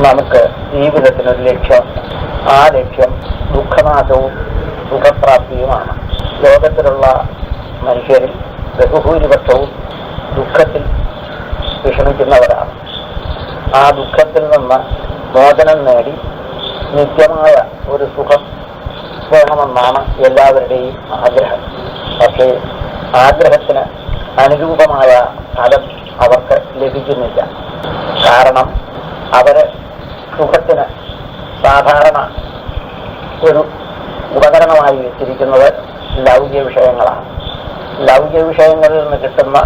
നമുക്ക് ജീവിതത്തിനൊരു ലക്ഷ്യം. ആ ലക്ഷ്യം ദുഃഖനാശവും സുഖപ്രാപ്തിയുമാണ്. ലോകത്തിലുള്ള മനുഷ്യരിൽ ബഹുഭൂരിപക്ഷവും ദുഃഖത്തിൽ വിഷമിക്കുന്നവരാണ്. ആ ദുഃഖത്തിൽ നിന്ന് മോചനം നേടി നിത്യമായ ഒരു സുഖം വേണമെന്നാണ് എല്ലാവരുടെയും ആഗ്രഹം. പക്ഷേ ആഗ്രഹത്തിന് അനുരൂപമായ ഫലം അവർക്ക് ലഭിക്കുന്നില്ല. കാരണം അവര് സുഖത്തിന് സാധാരണ ഒരു ഉപകരണമായി വെച്ചിരിക്കുന്നത് ലൗകിക വിഷയങ്ങളാണ്. ലൗകിക വിഷയങ്ങളിൽ നിന്ന് കിട്ടുന്ന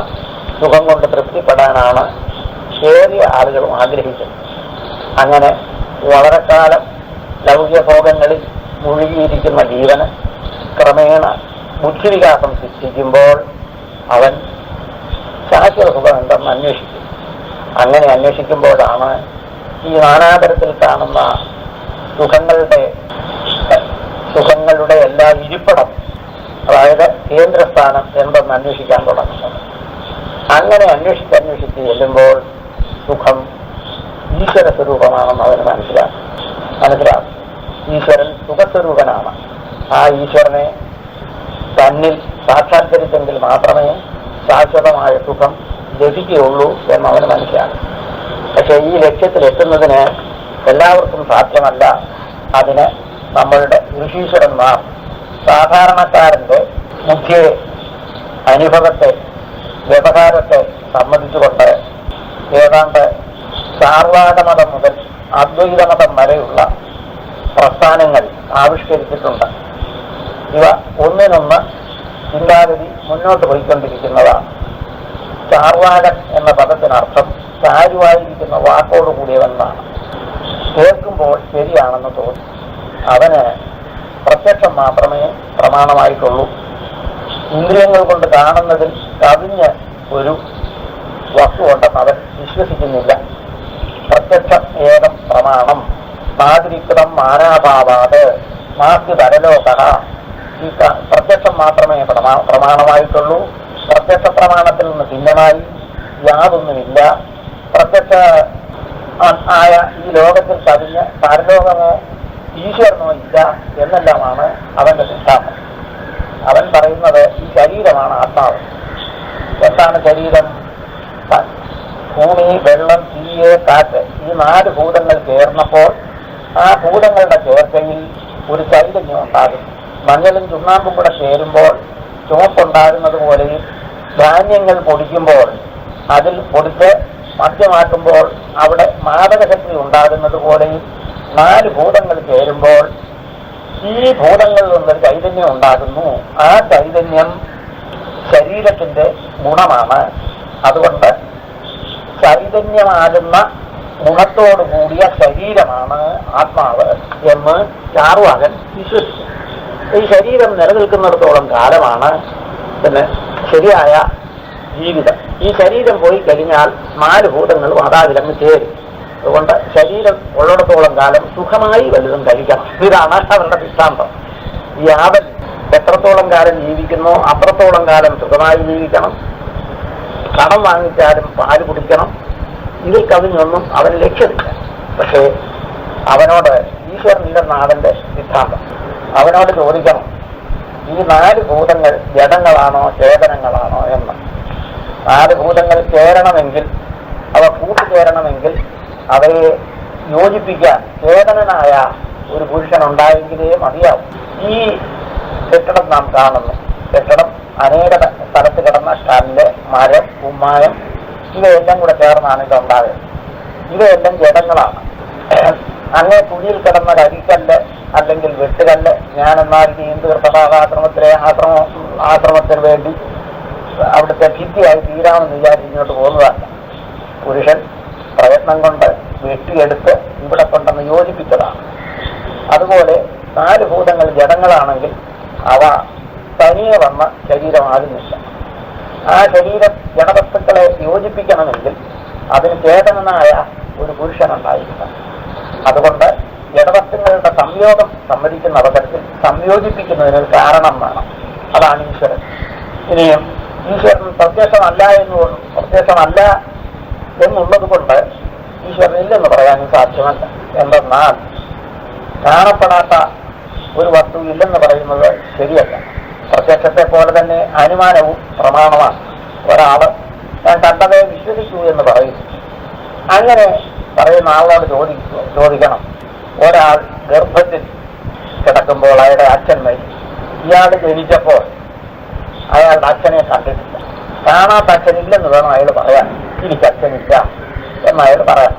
സുഖം കൊണ്ട് തൃപ്തിപ്പെടാനാണ് ഏറിയ ആളുകളും ആഗ്രഹിക്കുന്നത്. അങ്ങനെ വളരെ കാലം ലൗകിക ഭോഗങ്ങളിൽ മുഴുകിയിരിക്കുന്ന ജീവന് ക്രമേണ ബുദ്ധിവികാസം സിദ്ധിക്കുമ്പോൾ അവൻ ശാശ്വത സുഖം എന്തെന്ന് അന്വേഷിക്കും. അങ്ങനെ അന്വേഷിക്കുമ്പോഴാണ് ഈ നാനാതരത്തിൽ കാണുന്ന സുഖങ്ങളുടെ എല്ലാ ഇരിപ്പിടം, അതായത് കേന്ദ്രസ്ഥാനം എന്തെന്ന് അന്വേഷിക്കാൻ തുടങ്ങുന്നത്. അങ്ങനെ അന്വേഷിച്ച് ചെല്ലുമ്പോൾ സുഖം ഈശ്വര സ്വരൂപമാണെന്ന് അവന് മനസ്സിലാക്കും. ഈശ്വരൻ സുഖസ്വരൂപനാണ്. ആ ഈശ്വരനെ തന്നിൽ സാക്ഷാത്കരിച്ചെങ്കിൽ മാത്രമേ ശാശ്വതമായ സുഖം ലഭിക്കുകയുള്ളൂ എന്നവന് മനസ്സിലാക്കും. പക്ഷെ ഈ ലക്ഷ്യത്തിലെത്തുന്നതിന് എല്ലാവർക്കും സാധ്യമല്ല. അതിന് നമ്മളുടെ ഋഷീശ്വരന്മാർ സാധാരണക്കാരന്റെ ബുദ്ധിയെ, അനുഭവത്തെ, വ്യവഹാരത്തെ സമ്മതിച്ചുകൊണ്ട് ഏതാണ്ട് ചാർവാകമതം മുതൽ അദ്വൈതമതം വരെയുള്ള പ്രസ്ഥാനങ്ങൾ ആവിഷ്കരിച്ചിട്ടുണ്ട്. ഇവ ഒന്നിനൊന്ന് ചിന്താഗതി മുന്നോട്ട് പോയിക്കൊണ്ടിരിക്കുന്നതാണ്. ചാർവാകൻ എന്ന പദത്തിനർത്ഥം ചാരുവായിരിക്കുന്ന വാക്കോട് കൂടിയവെന്നാണ്. കേൾക്കുമ്പോൾ ശരിയാണെന്ന് തോന്നി. അവന് പ്രത്യക്ഷം മാത്രമേ പ്രമാണമായിട്ടുള്ളൂ. ഇന്ദ്രിയങ്ങൾ കൊണ്ട് കാണുന്നതിൽ കവിഞ്ഞ് ഒരു വസ്തു ഉണ്ടെന്ന് അവൻ വിശ്വസിക്കുന്നില്ല. പ്രത്യക്ഷം ഏകം പ്രമാണം നാതിരികൃതം മാനാഭാവാത് നാസ്തി പരലോക. ഈ പ്രത്യക്ഷം മാത്രമേ പ്രമാണമായിട്ടുള്ളൂ. പ്രത്യക്ഷ പ്രമാണത്തിൽ നിന്ന് ഭിന്നമായി യാതൊന്നുമില്ല. പ്രത്യക്ഷ ആയ ഈ ലോകത്തിൽ കവിഞ്ഞ് പരലോകമോ ഈശ്വരനോ ഇല്ല എന്നെല്ലാമാണ് അവന്റെ സിദ്ധാന്തം. അവൻ പറയുന്നത് ഈ ശരീരമാണ് ആത്മാവ്. എന്താണ് ശരീരം? ഭൂമി, വെള്ളം, തീയ്, കാറ്റ്, ഈ 4 ഭൂതങ്ങൾ ചേർന്നപ്പോൾ ആ ഭൂതങ്ങളുടെ ചേർച്ചയിൽ ഒരു ചൈതന്യം ഉണ്ടാകും. മഞ്ഞളും ചുണ്ണാമ്പും കൂടെ ചേരുമ്പോൾ ചുവപ്പുണ്ടാകുന്നത് പോലെയും ധാന്യങ്ങൾ പൊടിക്കുമ്പോൾ അതിൽ പൊടിച്ച് മദ്യമാക്കുമ്പോൾ അവിടെ മാദകശക്തി ഉണ്ടാകുന്നത് പോലെയും 4 ഭൂതങ്ങൾ ചേരുമ്പോൾ ഈ ഭൂതങ്ങളിൽ നിന്നൊരു ചൈതന്യം ഉണ്ടാകുന്നു. ആ ചൈതന്യം ശരീരത്തിന്റെ ഗുണമാണ്. അതുകൊണ്ട് ചൈതന്യമാകുന്ന ഗുണത്തോടു കൂടിയ ശരീരമാണ് ആത്മാവ് എന്ന് ചാർവാകൻ വിശ്വസിച്ചു. ഈ ശരീരം നിലനിൽക്കുന്നിടത്തോളം കാലമാണ് പിന്നെ ശരിയായ ജീവിതം. ഈ ശരീരം പോയി കഴിഞ്ഞാൽ 4 ഭൂതങ്ങളും അതാതിലങ്ങ് ചേരും. അതുകൊണ്ട് ശരീരം ഉള്ളിടത്തോളം കാലം സുഖമായി വലുതും കഴിക്കണം. ഇതാണ് അവരുടെ സിദ്ധാന്തം. ഈ ആവൽ എത്രത്തോളം കാലം ജീവിക്കുന്നോ അത്രത്തോളം കാലം സുഖമായി ജീവിക്കണം. കടം വാങ്ങിച്ചാലും പാല് കുടിക്കണം. ഇതിൽ കവിഞ്ഞൊന്നും അവന് ലക്ഷ്യമില്ല. പക്ഷേ അവനോട് ഈശ്വരനില്ലെന്നാണ് അവന്റെ സിദ്ധാന്തം. അവനോട് ചോദിക്കണം, ഈ 4 ഭൂതങ്ങൾ ജഡങ്ങളാണോ ചേതനങ്ങളാണോ എന്ന്. 4 ഭൂതങ്ങൾ ചേരണമെങ്കിൽ, അവ കൂട്ടുചേരണമെങ്കിൽ അവയെ യോജിപ്പിക്കാൻ ചേതനനായ ഒരു പുരുഷനുണ്ടായെങ്കിലേ മതിയാവും. ഈ കെട്ടിടം നാം കാണുന്നു. കെട്ടിടം അനേക സ്ഥലത്ത് കിടന്ന കല്ല്, മരം, കുമ്മായം ഇവയെല്ലാം കൂടെ ചേർന്നാണ് ഇതുണ്ടാകുന്നത്. ഇവയെല്ലാം ജഡങ്ങളാണ്. അങ്ങേ കുഴിയിൽ കിടന്ന കരിക്കല്ല് അല്ലെങ്കിൽ വെട്ടുകല്ല് ഞാനെന്നാൽ നീന്തീർത്ഥപാദാശ്രമത്തിലെ ആശ്രമത്തിന് വേണ്ടി അവിടുത്തെ ഭിത്തിയായി തീരാമെന്ന് വിചാരിച്ച് ഇങ്ങോട്ട് പോകുന്നതല്ല. പുരുഷൻ പ്രയത്നം കൊണ്ട് വെട്ടിയെടുത്ത് ഇവിടെ കൊണ്ടെന്ന് യോജിപ്പിച്ചതാണ്. അതുപോലെ 4 ഭൂതങ്ങൾ ജഡങ്ങളാണെങ്കിൽ അവ തനിയെ വന്ന ശരീരമാകുന്നില്ല. ആ ശരീരം ജഡവസ്തുക്കളെ യോജിപ്പിക്കണമെങ്കിൽ അതിന് ചേതനനായ ഒരു പുരുഷനുണ്ടായിരിക്കണം. അതുകൊണ്ട് ജഡവസ്തുക്കളുടെ സംയോഗം സമ്മതിക്കുന്ന അവസരത്തിൽ സംയോജിപ്പിക്കുന്നതിനൊരു കാരണം വേണം. അതാണ് ഈശ്വരൻ. ഇനിയും ഈശ്വരൻ പ്രത്യക്ഷമല്ല എന്നുള്ളത് കൊണ്ട് ഈശ്വരനില്ലെന്ന് പറയാനും സാധ്യമല്ല. എന്തെന്നാൽ കാണപ്പെടാത്ത ഒരു വസ്തു ഇല്ലെന്ന് പറയുന്നത് ശരിയല്ല. പ്രത്യക്ഷത്തെ പോലെ തന്നെ അനുമാനവും പ്രമാണമാണ്. ഒരാള് ഞാൻ കണ്ടതേ വിശ്വസിക്കൂ എന്ന് പറയുന്നു. അങ്ങനെ പറയുന്ന ആളോട് ചോദിക്കണം, ഒരാൾ ഗർഭത്തിൽ കിടക്കുമ്പോൾ അയാളുടെ അച്ഛൻ മരിച്ചു. ഇയാൾ ജനിച്ചപ്പോൾ അയാളുടെ അച്ഛനെ കണ്ടിട്ടില്ല. കാണാത്ത അച്ഛനില്ലെന്ന് വേണം അയാൾ പറയാൻ. എനിക്ക് അച്ഛനില്ല എന്ന് അയാൾ പറയാം.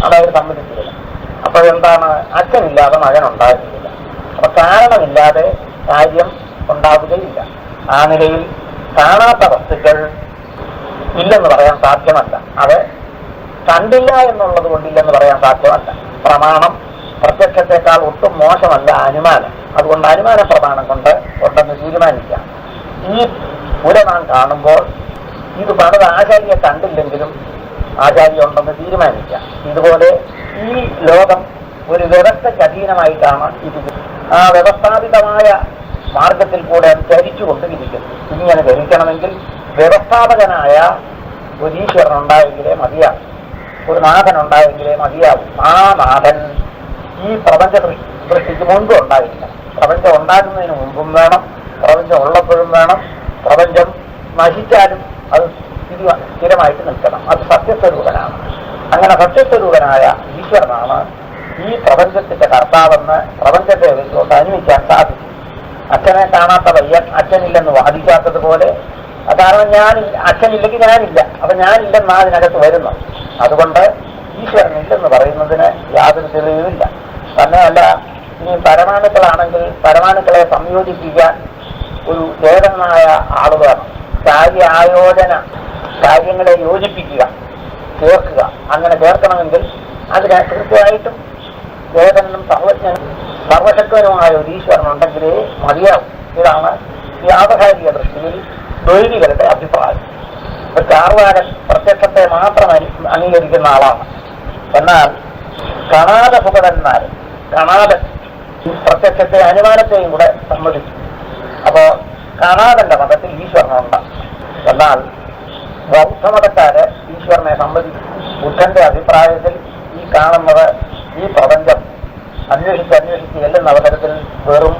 അതയാൾ സമ്മതിച്ചില്ല. അപ്പോഴെന്താണ്? അച്ഛനില്ലാതെ മകൻ ഉണ്ടാകുകയില്ല. അപ്പൊ കാരണമില്ലാതെ കാര്യം ഉണ്ടാവുകയില്ല. ആ നിലയിൽ കാണാത്ത വസ്തുക്കൾ ഇല്ലെന്ന് പറയാൻ സാധ്യമല്ല. അത് കണ്ടില്ല എന്നുള്ളത് കൊണ്ടില്ലെന്ന് പറയാൻ സാധ്യമല്ല. പ്രമാണം പ്രത്യക്ഷത്തെക്കാൾ ഒട്ടും മോശമല്ല അനുമാനം. അതുകൊണ്ട് അനുമാന പ്രമാണം കൊണ്ട് ഉണ്ടെന്ന് തീരുമാനിക്കാം. ഈ പുര നാം കാണുമ്പോൾ ഇത് പണിത് ആചാര്യെ കണ്ടില്ലെങ്കിലും ആചാര്യ ഉണ്ടെന്ന് തീരുമാനിക്കാം. ഇതുപോലെ ഈ ലോകം ഒരു വ്യവസ്ഥയ്ക്ക് അധീനമായിട്ടാണ് ഇരിക്കുന്നത്. ആ വ്യവസ്ഥാപിതമായ മാർഗത്തിൽ കൂടെ ചരിച്ചുകൊണ്ടിരിക്കുന്നു. ഇങ്ങനെ ധരിക്കണമെങ്കിൽ വ്യവസ്ഥാപകനായ ഒരു ഈശ്വരൻ ഉണ്ടായെങ്കിലേ മതിയാകും, ഒരു നാഥൻ ഉണ്ടായെങ്കിലേ മതിയാകും. ആ നാഥൻ ഈ പ്രപഞ്ച സൃഷ്ടിക്ക് മുൻപും ഉണ്ടായില്ല. പ്രപഞ്ചം ഉണ്ടാകുന്നതിന് മുമ്പും വേണം, പ്രപഞ്ചം ഉള്ളപ്പോഴും വേണം. പ്രപഞ്ചം നശിച്ചാലും അത് സ്ഥിരമായിട്ട് നിൽക്കണം. അത് സത്യസ്വരൂപനാണ്. അങ്ങനെ സത്യസ്വരൂപനായ ഈശ്വരനാണ് ഈ പ്രപഞ്ചത്തിന്റെ കർത്താവെന്ന് പ്രപഞ്ചത്തെ വെച്ചുകൊണ്ട് അനുഭവിക്കാൻ സാധിക്കും. അച്ഛനെ കാണാത്ത പയ്യൻ അച്ഛനില്ലെന്ന് വാദിക്കാത്തത് പോലെ, കാരണം അച്ഛനില്ലെങ്കിൽ ഞാനില്ല, അപ്പൊ ഞാനില്ലെന്നാ അതിനകത്ത് വരുന്നു. അതുകൊണ്ട് ഈശ്വരനില്ലെന്ന് പറയുന്നതിന് യാതൊരു തെളിവുമില്ല. തന്നെയല്ല, ഇനി പരമാണുക്കളാണെങ്കിൽ പരമാണുക്കളെ സംയോജിപ്പിക്കാൻ ഒരു ചേതനായ ആള് വേണം. കാര്യായോജന, കാര്യങ്ങളെ യോജിപ്പിക്കുക, ചേർക്കുക. അങ്ങനെ ചേർക്കണമെങ്കിൽ അതിന് കൃത്യമായിട്ടും ചേതനും സർവശക്തനുമായ ഒരു ഈശ്വരനുണ്ടെങ്കിലേ മതിയാവും. ഇതാണ് വ്യാവഹാരിക ദൃഷ്ടിയിൽ ദ്വൈതികളുടെ അഭിപ്രായം. ഒരു ചാർവാകൻ പ്രത്യക്ഷത്തെ മാത്രം അംഗീകരിക്കുന്ന ആളാണ്. എന്നാൽ കണാദസുഖന്മാർ കണാദൻ പ്രത്യക്ഷത്തെ അനുമാനത്തെയും കൂടെ സമ്മതിച്ചു. അപ്പോ കണാദന്റെ മതത്തിൽ ഈശ്വരനുണ്ട്. എന്നാൽ ബൗദ്ധമതക്കാര് ഈശ്വരനെ സമ്മതിച്ചു. ബുദ്ധന്റെ അഭിപ്രായത്തിൽ ഈ കാണുന്നത് ഈ പ്രപഞ്ചം അന്വേഷിച്ച് എല്ലുന്ന അവസരത്തിൽ വെറും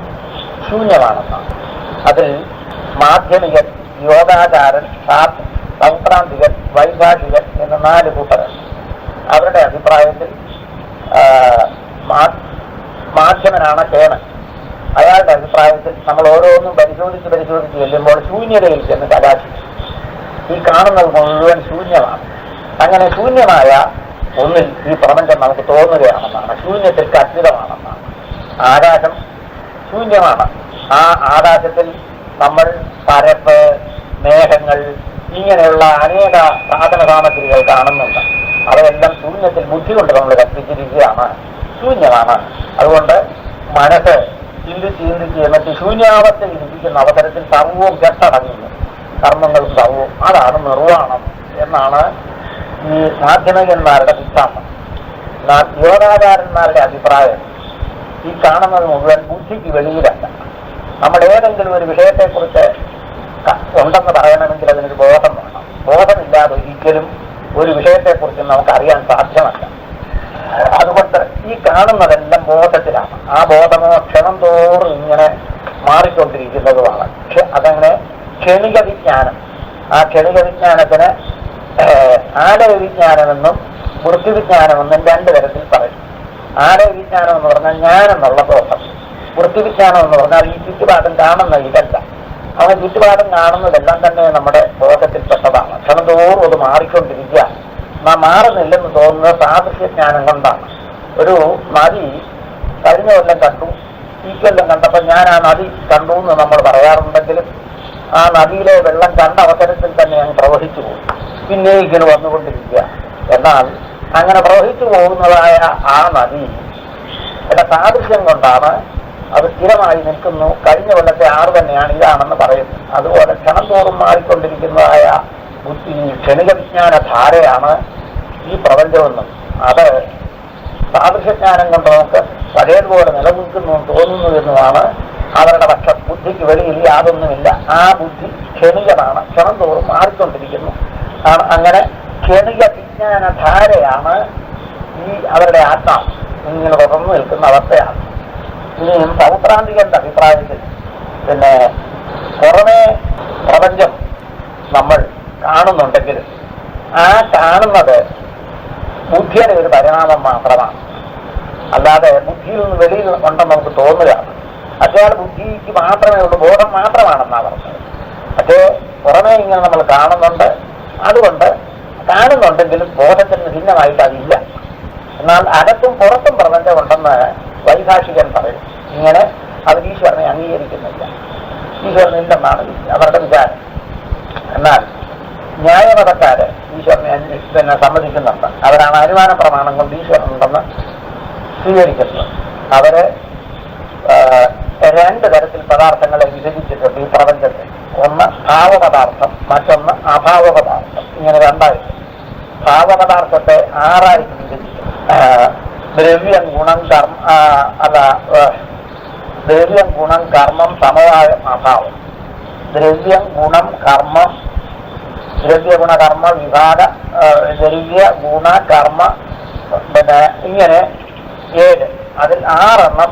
ശൂന്യമാണെന്നാണ്. അതിൽ മാധ്യമികൻ, യോഗാചാരൻ, സൗത്രാന്തികൻ, വൈഭാഷികൻ എന്ന 4 കൂട്ടർ. അവരുടെ അഭിപ്രായത്തിൽ മാധ്യമനാണ് കേണൻ. അയാളുടെ അഭിപ്രായത്തിൽ നമ്മൾ ഓരോന്നും പരിശോധിച്ച് ചെല്ലുമ്പോൾ ശൂന്യതയിൽ ചെന്ന് കലാശിക്കും. ഈ കാണുന്നത് മുഴുവൻ ശൂന്യമാണ്. അങ്ങനെ ശൂന്യമായ ഒന്നിൽ ഈ പ്രപഞ്ചം നമുക്ക് തോന്നുകയാണെന്നാണ്. ശൂന്യത്തിൽ കച്ചിതമാണെന്നാണ്. ആകാശം ശൂന്യമാണ്. ആ ആകാശത്തിൽ നമ്മൾ പരപ്പ്, മേഘങ്ങൾ, ഇങ്ങനെയുള്ള അനേക സാധന സാമഗ്രികൾ കാണുന്നുണ്ട്. അവയെല്ലാം ശൂന്യത്തിൽ ബുദ്ധി കൊണ്ട് നമ്മൾ കൽപ്പിച്ചിരിക്കുകയാണ്. ശൂന്യമാണ്. അതുകൊണ്ട് മനസ്സ് ചിന്തിച്ച് എന്നിട്ട് ശൂന്യാവസ്ഥയിൽ ഇരിക്കുന്ന അവസരത്തിൽ സർവവും കെട്ടടങ്ങുന്നു. കർമ്മങ്ങളും സർവവും. അതാണ് നിർവ്വാണം എന്നാണ് ഈ മാധ്യമകന്മാരുടെ സിദ്ധാന്തം. എന്നാൽ യോഗാചാരന്മാരുടെ അഭിപ്രായം ഈ കാണുന്നത് മുഴുവൻ ബുദ്ധിക്ക് വെളിയിലല്ല. നമ്മൾ ഏതെങ്കിലും ഒരു വിഷയത്തെക്കുറിച്ച് ഉണ്ടെന്ന് പറയണമെങ്കിൽ അതിനൊരു ബോധം വേണം. ബോധമില്ലാതെ ഒരിക്കലും ഒരു വിഷയത്തെക്കുറിച്ച് നമുക്കറിയാൻ സാധ്യമല്ല. അതുകൊണ്ട് ഈ കാണുന്നതെല്ലാം ബോധത്തിലാണ്. ആ ബോധമോ ക്ഷണം തോറും ഇങ്ങനെ മാറിക്കൊണ്ടിരിക്കുന്നതുമാണ്. അതങ്ങനെ ക്ഷണിക വിജ്ഞാനം. ആ ക്ഷണിക വിജ്ഞാനത്തിന് ആലയ വിജ്ഞാനമെന്നും വൃത്തിവിജ്ഞാനമെന്നും 2 തരത്തിൽ പറയും. ആലയ വിജ്ഞാനം എന്ന് പറഞ്ഞാൽ ഞാനെന്നുള്ള ബോധം. വൃത്തിവിജ്ഞാനം എന്ന് പറഞ്ഞാൽ ഈ ചുറ്റുപാടും കാണുന്ന ഇതല്ല. അവൻ ചുറ്റുപാടും കാണുന്നതെല്ലാം തന്നെ നമ്മുടെ ബോധത്തിൽപ്പെട്ടതാണ്. ക്ഷണതോറും അത് മാറിക്കൊണ്ടിരിക്കുക. നാം മാറുന്നില്ലെന്ന് തോന്നുന്നത് സാദൃശ്യജ്ഞാനം കൊണ്ടാണ്. ഒരു നദി കഴിഞ്ഞ കൊല്ലം കണ്ടു, ഈ കൊല്ലം കണ്ടപ്പോൾ ഞാൻ ആ നദി കണ്ടു എന്ന് നമ്മൾ പറയാറുണ്ടെങ്കിലും ആ നദിയിലെ വെള്ളം കണ്ട അവസരത്തിൽ തന്നെ അങ്ങ് പ്രവഹിച്ചു പോകും. പിന്നെ ഇങ്ങനെ വന്നുകൊണ്ടിരിക്കുക. എന്നാൽ അങ്ങനെ പ്രവഹിച്ചു പോകുന്നതായ ആ നദി സാദൃശ്യം കൊണ്ടാണ് അത് സ്ഥിരമായി നിൽക്കുന്നു. കഴിഞ്ഞ കൊല്ലത്തെ ആറ് തന്നെയാണ് ഇതാണെന്ന് പറയുന്നത്. അതുപോലെ ക്ഷണം തോറും മാറിക്കൊണ്ടിരിക്കുന്നതായ ബുദ്ധി ക്ഷണിക വിജ്ഞാന ധാരയാണ് ഈ പ്രപഞ്ചമെന്നും അത് സാദൃശ്യജ്ഞാനം കൊണ്ട് നമുക്ക് പഴയതുപോലെ നിലനിൽക്കുന്നു തോന്നുന്നു എന്നുമാണ് അവരുടെ പക്ഷം. ബുദ്ധിക്ക് വെളിയിൽ യാതൊന്നുമില്ല. ആ ബുദ്ധി ക്ഷണികമാണ്, ക്ഷണം തോറും മാറിക്കൊണ്ടിരിക്കുന്നു. അങ്ങനെ ക്ഷണിക വിജ്ഞാന ധാരയാണ് ഈ അവരുടെ ആത്മാവ് ഇങ്ങനെ തുറന്നു നിൽക്കുന്ന അവസ്ഥയാണ്. ഇനിയും സൗത്രാന്തികന്റെ അഭിപ്രായത്തിൽ പിന്നെ പുറമേ പ്രപഞ്ചം നമ്മൾ കാണുന്നുണ്ടെങ്കിൽ ആ കാണുന്നത് ബുദ്ധിയുടെ ഒരു പരിണാമം മാത്രമാണ്. അല്ലാതെ ബുദ്ധിയിൽ നിന്ന് വെളിയിൽ ഉണ്ടെന്ന് നമുക്ക് തോന്നുകയാണ്. മറ്റേ ബുദ്ധിക്ക് മാത്രമേ ഉള്ളൂ, ബോധം മാത്രമാണെന്നാണ് പറഞ്ഞത്. പക്ഷേ പുറമേ ഇങ്ങനെ നമ്മൾ കാണുന്നുണ്ട്. അതുകൊണ്ട് കാണുന്നുണ്ടെങ്കിലും ബോധത്തിന് ഭിന്നമായിട്ട് അതില്ല. എന്നാൽ അകത്തും പുറത്തും പ്രപഞ്ചം ഉണ്ടെന്ന് വൈഭാഷികൻ പറയും. ഇങ്ങനെ അവർ ഈശ്വരനെ അംഗീകരിക്കുന്നില്ല, ഈശ്വരനില്ലെന്നാണ് അവരുടെ വിചാരം. എന്നാൽ ന്യായമതക്കാര് ഈശ്വരനെ സമ്മതിക്കുന്നുണ്ട്. അവരാണ് അനുമാന പ്രമാണം കൊണ്ട് ഈശ്വരനുണ്ടെന്ന് സ്വീകരിക്കുന്നത്. അവര് രണ്ട് തരത്തിൽ പദാർത്ഥങ്ങളെ വിഭജിച്ചിട്ടുണ്ട് ഈ പ്രപഞ്ചത്തിൽ. ഒന്ന് ഭാവപദാർത്ഥം, മറ്റൊന്ന് അഭാവപദാർത്ഥം. ഇങ്ങനെ രണ്ടായിട്ട് ഭാവപദാർത്ഥത്തെ 6ആയിട്ട് വിഭജിച്ചു. ദ്രവ്യം, ഗുണം, ദ്രവ്യം, ഗുണം, കർമ്മം, സമവായം, അഭാവം. ദ്രവ്യം, ഗുണം, കർമ്മം, ദ്രവ്യഗുണകർമ്മ വിഭാഗ, ദ്രവ്യ ഗുണ കർമ്മ, പിന്നെ ഇങ്ങനെ 7. അതിൽ 6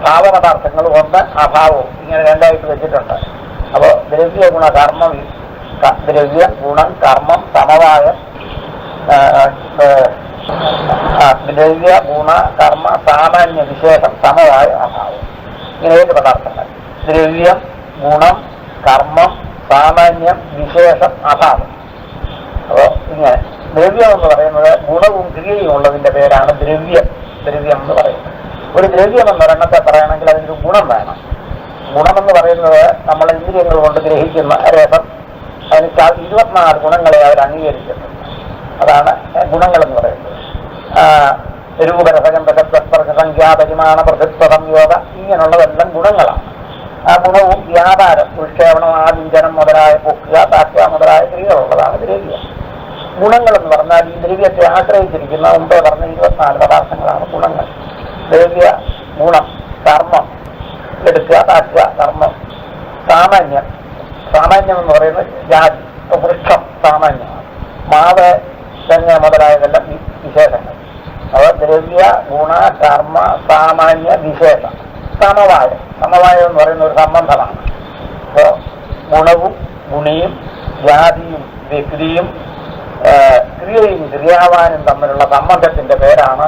ഭാവപദാർത്ഥങ്ങൾ, 1 അഭാവവും. ഇങ്ങനെ രണ്ടായിട്ട് വെച്ചിട്ടുണ്ട്. അപ്പോൾ ദ്രവ്യ ഗുണ കർമ്മ, ദ്രവ്യ ഗുണം കർമ്മം സമവായം, ദ്രവ്യ ഗുണ കർമ്മ സാമാന്യ വിശേഷം സമവായം അഭാവം. ഇങ്ങനെ 7 പദാർത്ഥങ്ങൾ. ദ്രവ്യം, ഗുണം, കർമ്മം, സാമാന്യം, വിശേഷം, അഭാവം. അപ്പോൾ ഇങ്ങനെ ദ്രവ്യം എന്ന് പറയുന്നത് ഗുണവും ക്രിയയും ഉള്ളതിന്റെ പേരാണ് ദ്രവ്യം. ദ്രവ്യം എന്ന് പറയുന്നത്. ഒരു ദ്രവ്യം എന്നൊരെണ്ണത്തെ പറയണമെങ്കിൽ അതിനൊരു ഗുണം വേണം. ഗുണമെന്ന് പറയുന്നത് നമ്മളെ ഇന്ദ്രിയങ്ങൾ കൊണ്ട് ഗ്രഹിക്കുന്ന രസം. അതിന് 24 ഗുണങ്ങളെ അവർ അംഗീകരിച്ചിട്ടുണ്ട്. അതാണ് ഗുണങ്ങളെന്ന് പറയുന്നത്. രൂപരസഗന്ധസ്പർശ സംഖ്യാ പരിമാണ പ്രതിത്വ സംയോഗ, ഇങ്ങനെയുള്ളതെല്ലാം ഗുണങ്ങളാണ്. ആ ഗുണവും വ്യാപാരം, ഉത്ക്ഷേപണം, ആലിംഗനം മുതലായ പൊക്കുക, താക്കുക മുതലായ ക്രിയകളുള്ളതാണ് ദ്രവ്യം. ഗുണങ്ങളെന്ന് പറഞ്ഞാൽ ഈ ദ്രവ്യത്തെ ആശ്രയിച്ചിരിക്കുന്ന മുമ്പേ പറഞ്ഞ 24 പദാർത്ഥങ്ങളാണ് ഗുണങ്ങൾ. ദ്രവ്യ, ഗുണം, കർമ്മം, എടുക്കുക, താക്കുക, കർമ്മം. സാമാന്യം, സാമാന്യം എന്ന് പറയുന്നത് ജാതി, വൃക്ഷം സാമാന്യമാണ്. മാവ്, തെങ്ങ് മുതലായതെല്ലാം വിശേഷങ്ങൾ. അപ്പോൾ ദ്രവ്യ, ഗുണ, കർമ്മ, സാമാന്യ, വിശേഷം. സമവായം, സമവായം എന്ന് പറയുന്ന ഒരു സംബന്ധമാണ്. അപ്പോൾ ഗുണവും ഗുണിയും ജാതിയും വ്യക്തിയും ക്രിയയും ക്രിയാവാനും തമ്മിലുള്ള സംബന്ധത്തിന്റെ പേരാണ്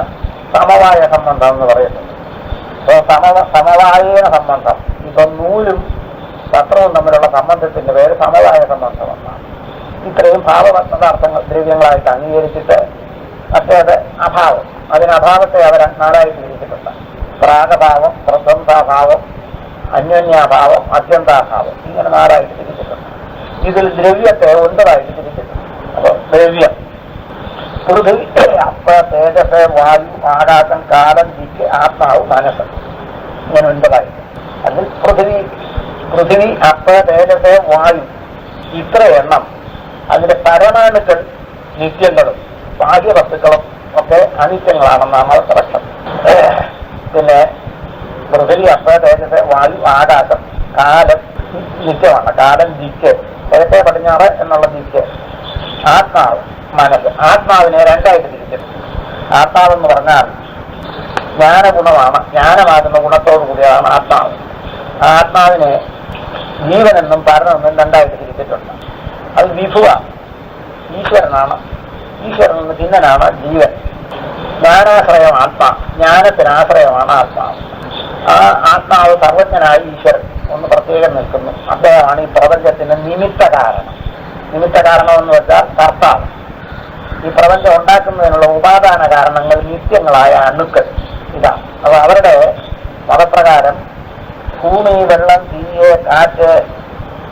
സമവായ സംബന്ധം എന്ന് പറയുന്നത്. അപ്പോൾ സമവായേന സംബന്ധം, ഇപ്പം നൂലും പത്രവും തമ്മിലുള്ള സംബന്ധത്തിന്റെ പേര് സമവായ സംബന്ധമെന്നാണ്. ഇത്രയും ഭാവപദാർത്ഥങ്ങൾ ദ്രവ്യങ്ങളായിട്ട് അംഗീകരിച്ചിട്ട് മറ്റേത് അഭാവം. അതിന് അഭാവത്തെ അവർ 4ആയിട്ട് തിരിച്ചിട്ടുണ്ട്. പ്രാഗഭാവം, പ്രബന്ധാഭാവം, അന്യോന്യാഭാവം, അത്യന്താഭാവം, ഇങ്ങനെ 4ആയിട്ട് തിരിച്ചിട്ടുണ്ട്. ഇതിൽ ദ്രവ്യത്തെ 9ആയിട്ട് തിരിച്ചിട്ടുണ്ട്. അപ്പോൾ ദ്രവ്യം പൃഥ്വി, അപ്പ, തേജസ്, വായു, ആകാശം, കാലം, ദിക്ക്, ആത്മാവ്, മനസ്സ്, ഇങ്ങനെ 9ആയിട്ട്. അതിൽ പൃഥ്വി, അപ്പ, തേജസ്, വായു, ഇത്ര എണ്ണം അതിന്റെ പരമാണുക്കൾ നിത്യങ്ങളും ബാഹ്യവസ്തുക്കളും ഒക്കെ അനിത്യങ്ങളാണെന്നാണ് അവരുടെ പക്ഷം. പിന്നെ പൃഥ്വി, അപ്പ, തേജസ്, വായു, ആകാശം, കാലം നിത്യമാണ്. കാലം, ദിക്ക്, കിഴക്കേ പടിഞ്ഞാറ് എന്നുള്ള ദിക്ക്, ആത്മാവ്, മനസ്സ്. ആത്മാവിനെ 2ആയിട്ട് തിരിച്ചിട്ടുണ്ട്. ആത്മാവെന്ന് പറഞ്ഞാൽ ജ്ഞാനഗുണമാണ്. ജ്ഞാനമാകുന്ന ഗുണത്തോടു കൂടിയാണ് ആത്മാവ്. ആത്മാവിനെ ജീവനെന്നും പരനെന്നും 2ആയിട്ട് തിരിച്ചിട്ടുണ്ട്. അത് വിഭുവാണ്, ഈശ്വരനാണ്. ഈശ്വരനെന്ന് ഭിന്നനാണ് ജീവൻ. ജ്ഞാനാശ്രയം ആത്മാ, ജ്ഞാനത്തിനാശ്രയമാണ് ആത്മാവ്. ആ ആത്മാവ് സർവജ്ഞനായി ഈശ്വരൻ ഒന്ന് പ്രത്യേകം നിൽക്കുന്നു. അദ്ദേഹമാണ് ഈ പ്രപഞ്ചത്തിന് നിമിത്ത കാരണം. നിമിത്ത കാരണം എന്ന് വെച്ചാൽ കർത്താവ്. ഈ പ്രപഞ്ചം ഉണ്ടാക്കുന്നതിനുള്ള ഉപാദാന കാരണങ്ങൾ നിത്യങ്ങളായ അണുക്കൾ ഇതാണ്. അപ്പോൾ അവരുടെ മതപ്രകാരം ഭൂമി, വെള്ളം, തീയ്, കാറ്റ്,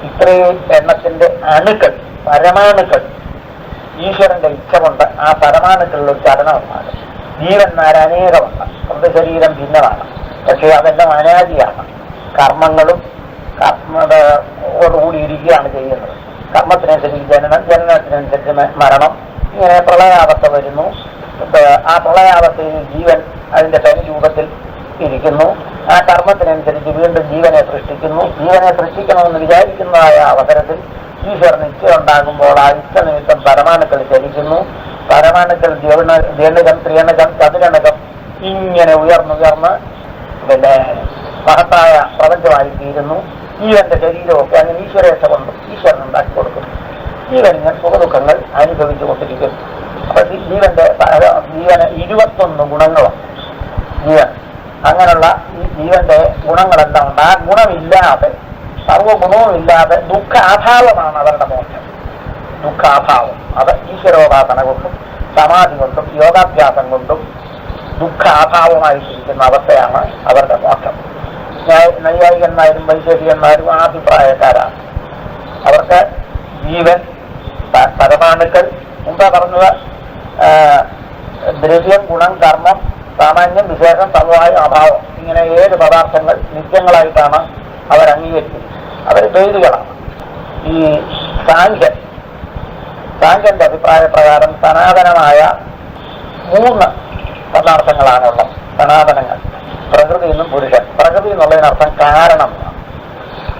ഇത്രയും എണ്ണത്തിന്റെ അണുക്കൾ, പരമാണുക്കൾ, ഈശ്വരന്റെ ഇച്ഛ കൊണ്ട് ആ പരമാണുക്കളിലൊരു ചലനമുണ്ടാകും. ജീവന്മാർ അനേകമുണ്ട്. ശരീരം ഭിന്നമാണ്, പക്ഷേ അതെല്ലാം അനാദിയാണ്. കർമ്മങ്ങളും കർമ്മയോടുകൂടി ഇരിക്കുകയാണ് ചെയ്യുന്നത്. കർമ്മത്തിനനുസരിച്ച് ജനനം, ജനനത്തിനനുസരിച്ച് മരണം, ഇങ്ങനെ പ്രളയാവസ്ഥ വരുന്നു. ആ പ്രളയാവസ്ഥയിൽ ജീവൻ അതിന്റെ തനി രൂപത്തിൽ ഇരിക്കുന്നു. ആ കർമ്മത്തിനനുസരിച്ച് വീണ്ടും ജീവനെ സൃഷ്ടിക്കുന്നു. ജീവനെ സൃഷ്ടിക്കണമെന്ന് വിചാരിക്കുന്നതായ അവസരത്തിൽ ഈശ്വരന് ഇച്ഛ ഉണ്ടാകുമ്പോൾ ആ ഇച്ഛ നിമിത്തം പരമാണുക്കൾ ചലിക്കുന്നു. പരമാണുക്കൾ ദ്വിയണുകം, ത്രിയണുകം, ചതുരണുകം ഇങ്ങനെ ഉയർന്നുയർന്ന് പിന്നെ മഹത്തായ പ്രപഞ്ചമായി തീരുന്നു. ജീവന്റെ ശരീരമൊക്കെ അങ്ങനെ ഈശ്വരേച്ഛ കൊണ്ട് ഈശ്വരൻ ഉണ്ടാക്കി കൊടുക്കുന്നു. ജീവൻ ഇങ്ങനെ സുഖദുഃഖങ്ങൾ അനുഭവിച്ചു കൊണ്ടിരിക്കുന്നു. അപ്പൊ ജീവന് 21 ഗുണങ്ങളുണ്ട്. ജീവൻ അങ്ങനെയുള്ള ഈ ജീവന്റെ ഗുണങ്ങളെല്ലാം ഉണ്ട്. ആ ഗുണമില്ലാതെ, സർവ്വഗുണവുമില്ലാതെ ദുഃഖാഭാവമാണ് അവരുടെ മോക്ഷം. ദുഃഖാഭാവം അത് ഈശ്വരോപാസന കൊണ്ടും സമാധി കൊണ്ടും യോഗാഭ്യാസം കൊണ്ടും ദുഃഖാഭാവമായിട്ടിരിക്കുന്ന അവസ്ഥയാണ് അവരുടെ മോക്ഷം. നൈയായികന്മാരും വൈശേഷികന്മാരും ആ അഭിപ്രായക്കാരാണ്. അവർക്ക് ജീവൻ, പരമാണുക്കൾ, മുമ്പ് പറഞ്ഞത് ദ്രവ്യം, ഗുണം, കർമ്മം, സാമാന്യം, വിശേഷം, സമവായം, അഭാവം, ഇങ്ങനെ 7 പദാർത്ഥങ്ങൾ നിത്യങ്ങളായിട്ടാണ് അവർ അംഗീകരിക്കുന്നത്. അവർ ദ്വൈതികളാണ്. ഈ സാഖ്യന്റെ അഭിപ്രായ പ്രകാരം സനാതനമായ 3 പദാർത്ഥങ്ങളാണുള്ളത്. സനാതനങ്ങൾ പ്രകൃതി എന്നും പുരുഷൻ. പ്രകൃതി എന്നുള്ളതിനർത്ഥം കാരണം.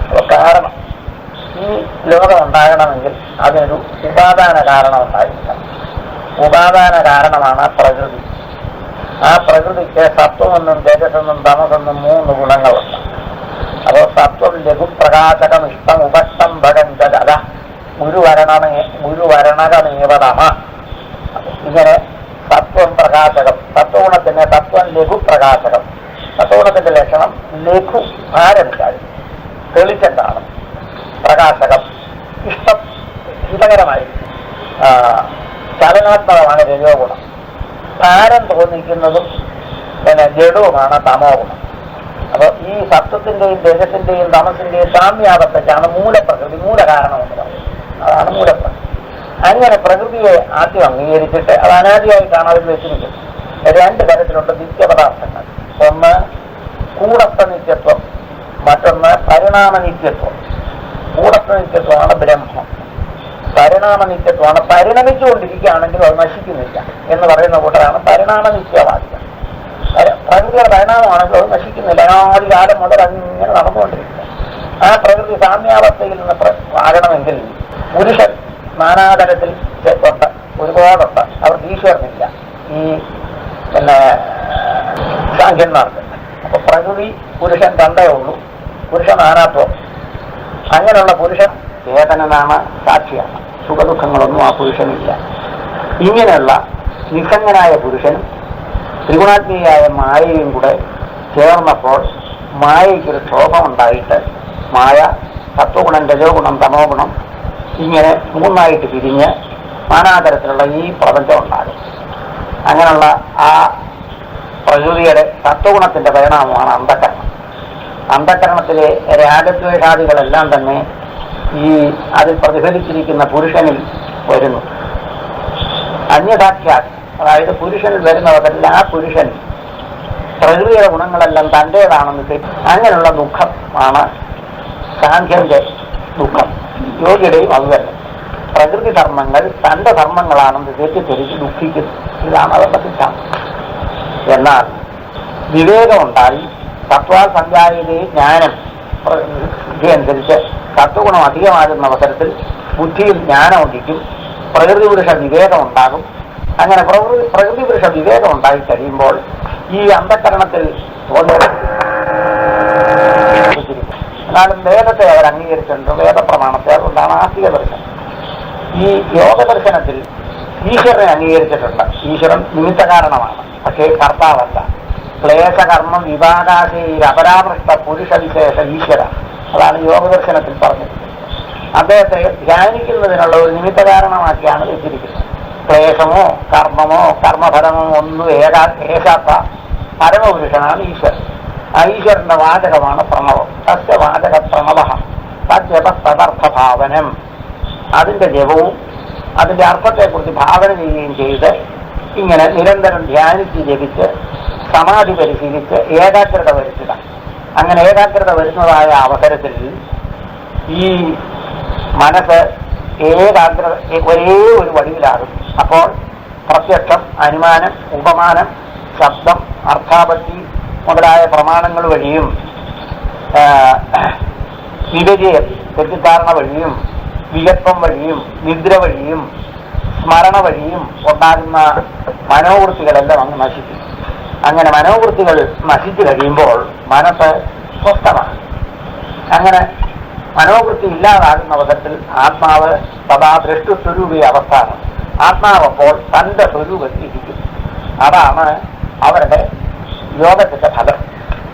അപ്പോൾ കാരണം, ഈ ലോകം ഉണ്ടാകണമെങ്കിൽ അതിനൊരു ഉപാദാന കാരണം ഉണ്ടായിരിക്കണം. ഉപാദാന കാരണമാണ് പ്രകൃതി. ആ പ്രകൃതിക്ക് സത്വമെന്നും രജസെന്നും തമസെന്നും 3 ഗുണങ്ങളുണ്ട്. അപ്പോൾ സത്വം ലഘുപ്രകാശകം ഇഷ്ടം ഉപഷ്ടം ഭഗഞ്ചല ഗുരുവരണകമേവതമ. ഇങ്ങനെ സത്വം പ്രകാശകം, സത്വഗുണത്തിന് സത്വം ലഘുപ്രകാശകം. സത്വഗുണത്തിന്റെ ലക്ഷണം ലഘു, ഭാരമില്ലാതെ തെളിച്ചെന്താണ്. പ്രകാശകം ഇഷ്ടം, ഹിതകരമായി ചലനാത്മകമാണ് രജോ ഗുണം. ഭാരം തോന്നിക്കുന്നതും പിന്നെ ജഡവുമാണ് തമോ ഗുണം. അപ്പോൾ ഈ സത്വത്തിന്റെയും രജസിന്റെയും തമസിന്റെയും സാമ്യാവസ്ഥയ്ക്കാണ് മൂലപ്രകൃതി, മൂലകാരണം എന്ന് പറയുന്നത്. അതാണ് മൂലപ്രകൃതി. അങ്ങനെ പ്രകൃതിയെ ആദ്യം അംഗീകരിച്ചിട്ട് അത് അനാദിയായിട്ടാണ് അവർ വെച്ചിരിക്കുന്നത്. 2 തരത്തിലുള്ള നിത്യപദാർത്ഥങ്ങൾ. ഒന്ന് കൂടസ്ഥ നിത്യത്വം, മറ്റൊന്ന് പരിണാമ നിത്യത്വം. കൂടസ്ഥ നിത്യത്വമാണ് ബ്രഹ്മം. പരിണാമ നിത്യത്വമാണ് പരിണമിച്ചുകൊണ്ടിരിക്കുകയാണെങ്കിലും അത് നശിക്കുന്നില്ല എന്ന് പറയുന്ന കൂട്ടരാണ് പരിണാമ നിത്യവാദികൾ. പ്രകൃതിയുടെ പരിണാമമാണെങ്കിൽ അത് നശിക്കുന്നില്ല, ആദ്യകാലം മുതൽ അങ്ങനെ നടന്നുകൊണ്ടിരിക്കുക. ആ പ്രകൃതി സാമ്യാവസ്ഥയിൽ നിന്ന് ആകണമെങ്കിൽ പുരുഷൻ നാനാതരത്തിൽ ഉണ്ട്, ഒരുപാടുണ്ട്. അവർക്ക് ഈശ്വരനില്ല ഈ പിന്നെ സാഖ്യന്മാർക്ക്. അപ്പൊ പ്രകൃതി പുരുഷൻ തണ്ടേ ഉള്ളൂ, പുരുഷ നാനാത്വം. അങ്ങനെയുള്ള പുരുഷൻ ചേതനനാണ്, സാക്ഷിയാണ്. സുഖദുഃഖങ്ങളൊന്നും ആ പുരുഷനില്ല. ഇങ്ങനെയുള്ള നിസ്സംഗനായ പുരുഷനും ത്രിഗുണാത്മീയായ മായയും കൂടെ ചേർന്നപ്പോൾ മായയ്ക്കൊരു ക്ഷോഭമുണ്ടായിട്ട് മായ സത്വഗുണം, രജോ ഗുണം, തമോ ഗുണം ഇങ്ങനെ 3ആയിട്ട് പിരിഞ്ഞ് നാനാതരത്തിലുള്ള ഈ പ്രപഞ്ചം ഉണ്ടാകും. അങ്ങനെയുള്ള ആ പ്രകൃതിയുടെ സത്വഗുണത്തിന്റെ പരിണാമമാണ് അന്ധകരണം. അന്ധകരണത്തിലെ രാഗദ്വേഷാദികളെല്ലാം തന്നെ ഈ അതിൽ പ്രതിഫലിച്ചിരിക്കുന്ന പുരുഷനിൽ വരുന്നു. അന്യസാക്ഷാത്, അതായത് പുരുഷനിൽ വരുന്നവരല്ല ആ പുരുഷൻ പ്രകൃതിയുടെ ഗുണങ്ങളെല്ലാം തൻ്റേതാണെന്ന് അങ്ങനെയുള്ള ദുഃഖം ആണ് സാഖ്യന്റെ ദുഃഖം. യോഗിയുടെയും അതുതന്നെ. പ്രകൃതി ധർമ്മങ്ങൾ തൻ്റെ ധർമ്മങ്ങളാണെന്ന് തെറ്റിദ്ധരിച്ച് ദുഃഖിക്കുന്നു. ഇതാണ് അവരുടെ സിദ്ധാന്തം. എന്നാൽ വിവേകമുണ്ടായി സത്വാൽ സഞ്ചാരിയുടെ ജ്ഞാനം ബുദ്ധിയനുസരിച്ച് സത്വഗുണം അധികമാകുന്ന അവസരത്തിൽ ബുദ്ധിയിൽ ജ്ഞാനം ഉദിക്കും, പ്രകൃതി പുരുഷ വിവേകം ഉണ്ടാകും. അങ്ങനെ പ്രകൃതി പുരുഷ വിവേകം ഉണ്ടായി കഴിയുമ്പോൾ ഈ അന്ധകരണത്തിൽ എന്നാലും വേദത്തെ അവർ അംഗീകരിച്ചിട്ടുണ്ട്, വേദപ്രമാണത്തെ. അതുകൊണ്ടാണ് ആസ്തിക ദർശനം. ഈ യോഗ ദർശനത്തിൽ ഈശ്വരനെ അംഗീകരിച്ചിട്ടുണ്ട്. ഈശ്വരൻ നിമിത്ത കാരണമാണ്, പക്ഷേ കർത്താവല്ല. ക്ലേശകർമ്മ വിഭാഗാശയിൽ അപരാമൃഷ്ട പുരുഷവിശേഷ ഈശ്വര, അതാണ് യോഗദർശനത്തിൽ പറഞ്ഞത്. അദ്ദേഹത്തെ ധ്യാനിക്കുന്നതിനുള്ള ഒരു നിമിത്ത കാരണമാക്കിയാണ് വെച്ചിരിക്കുന്നത്. ക്ലേശമോ കർമ്മമോ കർമ്മഫലമോ ഒന്നും ഏകാത്ത പരമപുരുഷനാണ് ഈശ്വരൻ. ആ ഈശ്വരന്റെ വാചകമാണ് പ്രണവം. തസ്യ വാചക പ്രണവ തദ്ജപസ്തദർത്ഥഭാവനം. അതിന്റെ ജപവും അതിന്റെ അർത്ഥത്തെക്കുറിച്ച് ഭാവന ചെയ്യുകയും ചെയ്ത് ഇങ്ങനെ നിരന്തരം ധ്യാനിച്ച് ജപിച്ച് സമാധി പരിശീലിച്ച് ഏകാഗ്രത വരുത്തുക. അങ്ങനെ ഏകാഗ്രത വരുന്നതായ അവസരത്തിൽ ഈ മനസ്സ് ഏകാഗ്രത ഒരേ ഒരു വടിവിലാകും. അപ്പോൾ പ്രത്യക്ഷം, അനുമാനം, ഉപമാനം, ശബ്ദം, അർത്ഥാപത്തി മുതലായ പ്രമാണങ്ങൾ വഴിയും വിപര്യം തെറ്റിദ്ധാരണ വഴിയും വികല്പം വഴിയും നിദ്ര വഴിയും സ്മരണ വഴിയും ഉണ്ടാകുന്ന മനോവൃത്തികളെല്ലാം അങ്ങ് നശിക്കും. അങ്ങനെ മനോവൃത്തികൾ നശിച്ചു കഴിയുമ്പോൾ മനസ്സ് സ്വസ്ഥമാണ്. അങ്ങനെ മനോവൃത്തി ഇല്ലാതാകുന്ന അവസരത്തിൽ ആത്മാവ് സദാ ദൃഷ്ടസ്വരൂപിയ അവസ്ഥാണ്. ആത്മാവ് അപ്പോൾ തന്റെ സ്വരൂപത്തിൽ ഇരിക്കും. അതാണ് അവരുടെ യോഗത്തിന്റെ ഫലം.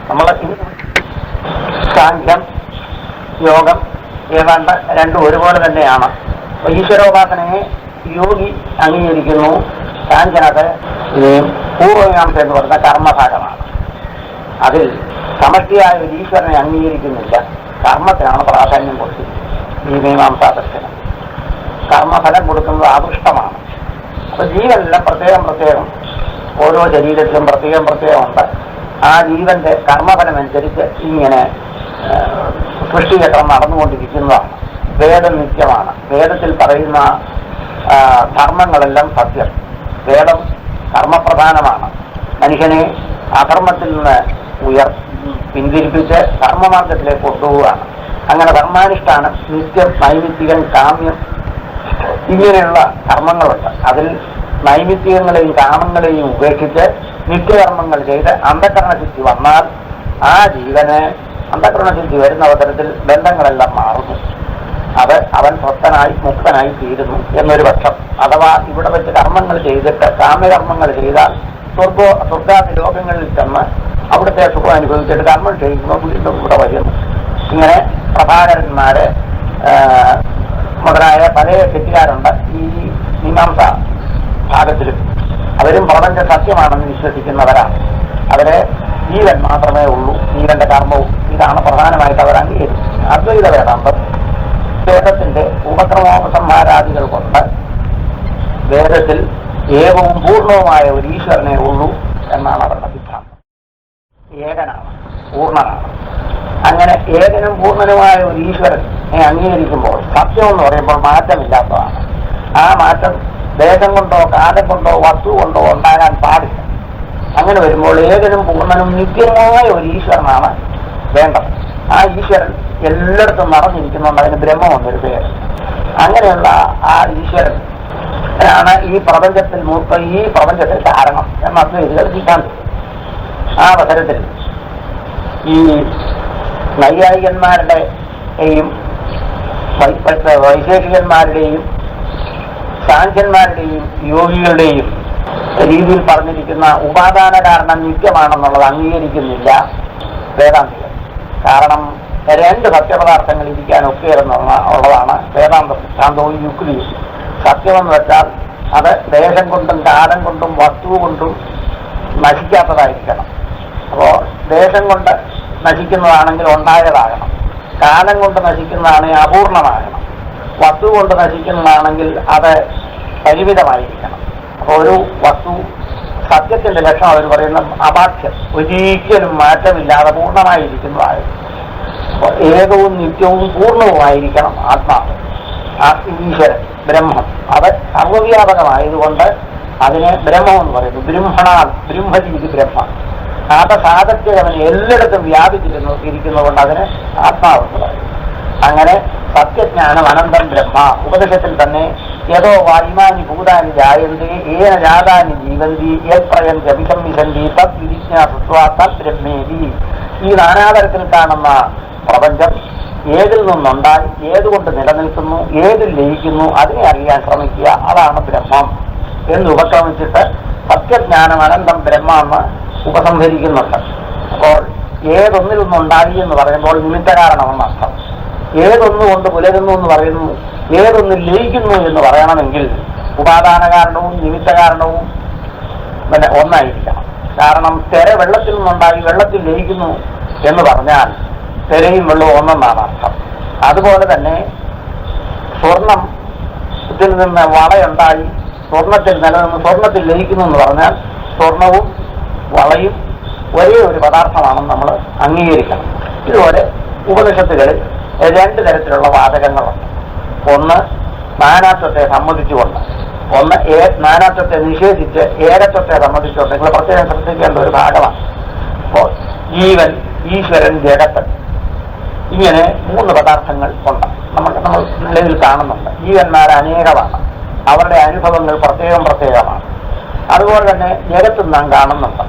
നമ്മൾ സാഖ്യം യോഗം ഏതാണ്ട് രണ്ടും ഒരുപോലെ തന്നെയാണ്. ഈശ്വരോപാസനയെ യോഗി അംഗീകരിക്കുന്നു. സാഖ്യനത് പൂർവമീമാംസ എന്ന് പറയുന്ന കർമ്മഭാഗമാണ്. അതിൽ സമഷ്ടിയായ ഒരു ഈശ്വരനെ അംഗീകരിക്കുന്നില്ല, കർമ്മത്തിനാണ് പ്രാധാന്യം കൊടുത്തിരിക്കുന്നത്. ഈ മീമാംസാ ദർശനം കർമ്മഫലം കൊടുക്കുന്നത് ആകൃഷ്ടമാണ്. അപ്പൊ ജീവനെല്ലാം പ്രത്യേകം ഓരോ ശരീരത്തിലും പ്രത്യേകമുണ്ട്. ആ ജീവന്റെ കർമ്മഫലമനുസരിച്ച് ഇങ്ങനെ സൃഷ്ടിചക്രം നടന്നുകൊണ്ടിരിക്കുന്നതാണ്. വേദം നിത്യമാണ്. വേദത്തിൽ പറയുന്ന ധർമ്മങ്ങളെല്ലാം സത്യം. വേദം കർമ്മപ്രധാനമാണ്. മനുഷ്യനെ അധർമ്മത്തിൽ നിന്ന് പിന്തിരിപ്പിച്ച് കർമ്മമാർഗത്തിലേക്ക് കൊണ്ടുപോവുകയാണ്. അങ്ങനെ ധർമാനുഷ്ഠാനം നിത്യം, നൈമിത്തികം, കാമ്യം ഇങ്ങനെയുള്ള കർമ്മങ്ങളുണ്ട്. അതിൽ നൈമിത്തികങ്ങളെയും കാമങ്ങളെയും ഉപേക്ഷിച്ച് നിത്യകർമ്മങ്ങൾ ചെയ്ത് അന്ധകരണശുദ്ധി വന്നാൽ ആ ജീവന് അന്ധകരണശുദ്ധി വരുന്ന അവസരത്തിൽ ബന്ധങ്ങളെല്ലാം മാറുന്നു. അത് അവൻ സ്വസ്ഥനായി മുക്തനായി തീരുന്നു എന്നൊരു പക്ഷം. അഥവാ ഇവിടെ വെച്ച് കർമ്മങ്ങൾ ചെയ്തിട്ട് കാമ്യകർമ്മങ്ങൾ ചെയ്താൽ സ്വർഗാദി ലോകങ്ങളിൽ ചെന്ന് അവിടുത്തെ സുഖം അനുഭവിച്ചിട്ട് കർമ്മം ചെയ്യുമ്പോൾ വീണ്ടും ഇവിടെ വരുന്നു. ഇങ്ങനെ പ്രഭാകരന്മാര് മുതലായ പല കെട്ടുകാരുണ്ട് ഈ മീമാംസ ഭാഗത്തിലും. അവരും പ്രപഞ്ച സത്യമാണെന്ന് വിശ്വസിക്കുന്നവരാണ്. അവരെ ജീവൻ മാത്രമേ ഉള്ളൂ, ജീവന്റെ കർമ്മവും ഇതാണ് പ്രധാനമായിട്ട് അവർ അംഗീകരിക്കുന്നത്. അദ്വൈത വേദാന്തം വേദത്തിന്റെ ഉപക്രമോപസംഹാരാദികൾ കൊണ്ട് വേദത്തിൽ ഏകവും പൂർണ്ണവുമായ ഒരു ഈശ്വരനെ ഉള്ളൂ എന്നാണ് അവരുടെ സിദ്ധാന്തം. ഏകനാണ്, പൂർണ്ണനാണ്. അങ്ങനെ ഏകനും പൂർണ്ണനുമായ ഒരു ഈശ്വരനെ അംഗീകരിക്കുമ്പോൾ സത്യം എന്ന് പറയുമ്പോൾ മാറ്റമില്ലാത്തതാണ്. ആ മാറ്റം ദേശം കൊണ്ടോ കാലം കൊണ്ടോ വസ്തു കൊണ്ടോ ഉണ്ടാകാൻ പാടില്ല. അങ്ങനെ വരുമ്പോൾ ഏകനും പൂർണ്ണനും നിത്യമായ ഒരു ഈശ്വരനാണ് വേണ്ടത്. ആ ഈശ്വരൻ എല്ലായിടത്തും നടന്നിരിക്കുന്നുണ്ട്. അതിന് ബ്രഹ്മം എന്നൊരു പേര്. അങ്ങനെയുള്ള ആ ഈശ്വരൻ ആണ് ഈ പ്രപഞ്ചത്തിൽ കാരണം എന്ന അദ്വൈതികൾ സിദ്ധാന്തം. ആ അവസരത്തിൽ ഈ നൈയായികന്മാരുടെയും വൈശേഷികന്മാരുടെയും സാഖ്യന്മാരുടെയും യോഗികളുടെയും രീതിയിൽ പറഞ്ഞിരിക്കുന്ന ഉപാദാന കാരണം നിത്യമാണെന്നുള്ളത് അംഗീകരിക്കുന്നില്ല വേദാന്തികൾ. കാരണം രണ്ട് സത്യപദാർത്ഥങ്ങൾ ഇരിക്കാനൊക്കെ ഉള്ളതാണ് വേദാന്ത സിദ്ധാന്തവും യുക്തിയും. സത്യമെന്ന് വെച്ചാൽ അത് ദേശം കൊണ്ടും കാലം കൊണ്ടും വസ്തു കൊണ്ടും നശിക്കാത്തതായിരിക്കണം. അപ്പോൾ ദേശം കൊണ്ട് നശിക്കുന്നതാണെങ്കിൽ ഉണ്ടായതാകണം, കാലം കൊണ്ട് നശിക്കുന്നതാണെങ്കിൽ അപൂർണമാകണം, വസ്തു കൊണ്ട് നശിക്കുന്നതാണെങ്കിൽ അത് പരിമിതമായിരിക്കണം. അപ്പോൾ ഒരു വസ്തു സത്യത്തിന്റെ ലക്ഷണം അവർ പറയുന്ന അപാഠ്യം, ഒരിക്കലും മാറ്റമില്ലാതെ പൂർണ്ണമായിരിക്കുന്നതായിരുന്നു. അപ്പോൾ ഏകവും നിത്യവും പൂർണ്ണവുമായിരിക്കണം ആത്മാവ്, ഈശ്വരൻ, ബ്രഹ്മം. അത് സർവവ്യാപകമായതുകൊണ്ട് അതിനെ ബ്രഹ്മമെന്ന് പറയുന്നു. ബ്രഹ്മജീവി ബ്രഹ്മ. സാധസ്യ അവന് എല്ലായിടത്തും ഇരിക്കുന്നതുകൊണ്ട് അതിന് ആത്മാവെന്ന് പറയും. അങ്ങനെ സത്യജ്ഞാനം അനന്തം ബ്രഹ്മ. ഉപനിഷത്തിൽ തന്നെ യഥോ വായുമാനി ഭൂതാനി ജായന്തി ഏന ജാതാനി ജീവന്തി യൽപ്രയം അഭിസംവിശന്തി തദ് വിജിജ്ഞാസത്വാ തദ് ബ്രഹ്മേതി. ഈ നാനാതരത്തിൽ കാണുന്ന പ്രപഞ്ചം ഏതിൽ നിന്നുണ്ടായി, ഏതുകൊണ്ട് നിലനിൽക്കുന്നു, ഏതിൽ ലയിക്കുന്നു, അതിനെ അറിയാൻ ശ്രമിക്കുക. അതാണ് ബ്രഹ്മം എന്ന് ഉപക്രമിച്ചിട്ട് സത്യജ്ഞാനം അനന്തം ബ്രഹ്മ എന്ന് ഉപസംഹരിക്കുന്നുണ്ട്. അപ്പോൾ ഏതൊന്നിൽ നിന്നുണ്ടായി എന്ന് പറയുമ്പോൾ നിമിത്ത കാരണമെന്നർത്ഥം. ഏതൊന്നുകൊണ്ട് പുലരുന്നു എന്ന് പറയുന്നു, ഏതൊന്നിൽ ലയിക്കുന്നു എന്ന് പറയണമെങ്കിൽ ഉപാദാന കാരണവും നിമിത്ത കാരണവും പിന്നെ ഒന്നായിരിക്കണം. കാരണം തെര വെള്ളത്തിൽ നിന്നുണ്ടായി വെള്ളത്തിൽ ലയിക്കുന്നു എന്ന് പറഞ്ഞാൽ തെരയും വെള്ളവും ഒന്നെന്നാണ് അർത്ഥം. അതുപോലെ തന്നെ സ്വർണത്തിൽ നിന്ന് വളയുണ്ടായി സ്വർണത്തിൽ നിലനിന്ന് സ്വർണത്തിൽ ലയിക്കുന്നു എന്ന് പറഞ്ഞാൽ സ്വർണവും വളയും ഒരേ ഒരു പദാർത്ഥമാണെന്ന് നമ്മൾ അംഗീകരിക്കണം. ഇതുപോലെ ഉപനിഷത്തുകളിൽ രണ്ട് തരത്തിലുള്ള വാചകങ്ങളുണ്ട്. ഒന്ന് നാനാത്വത്തെ സമ്മതിച്ചുകൊണ്ട്, ഒന്ന് നാനാത്വത്തെ നിഷേധിച്ച് ഏകത്വത്തെ സമ്മതിച്ചുകൊണ്ട്. നിങ്ങൾ പ്രത്യേകം ശ്രദ്ധിക്കേണ്ട ഒരു ഭാഗമാണ്. അപ്പോൾ ജീവൻ, ഈശ്വരൻ, ജഗത്ത്, ഇങ്ങനെ മൂന്ന് പദാർത്ഥങ്ങൾ ഉണ്ട്. നമ്മൾ നിലവിൽ കാണുന്നുണ്ട്. ജീവന്മാർ അനേകമാണ്. അവരുടെ അനുഭവങ്ങൾ പ്രത്യേകമാണ്. അതുപോലെ തന്നെ ജഗത്തും നാം കാണുന്നുണ്ട്.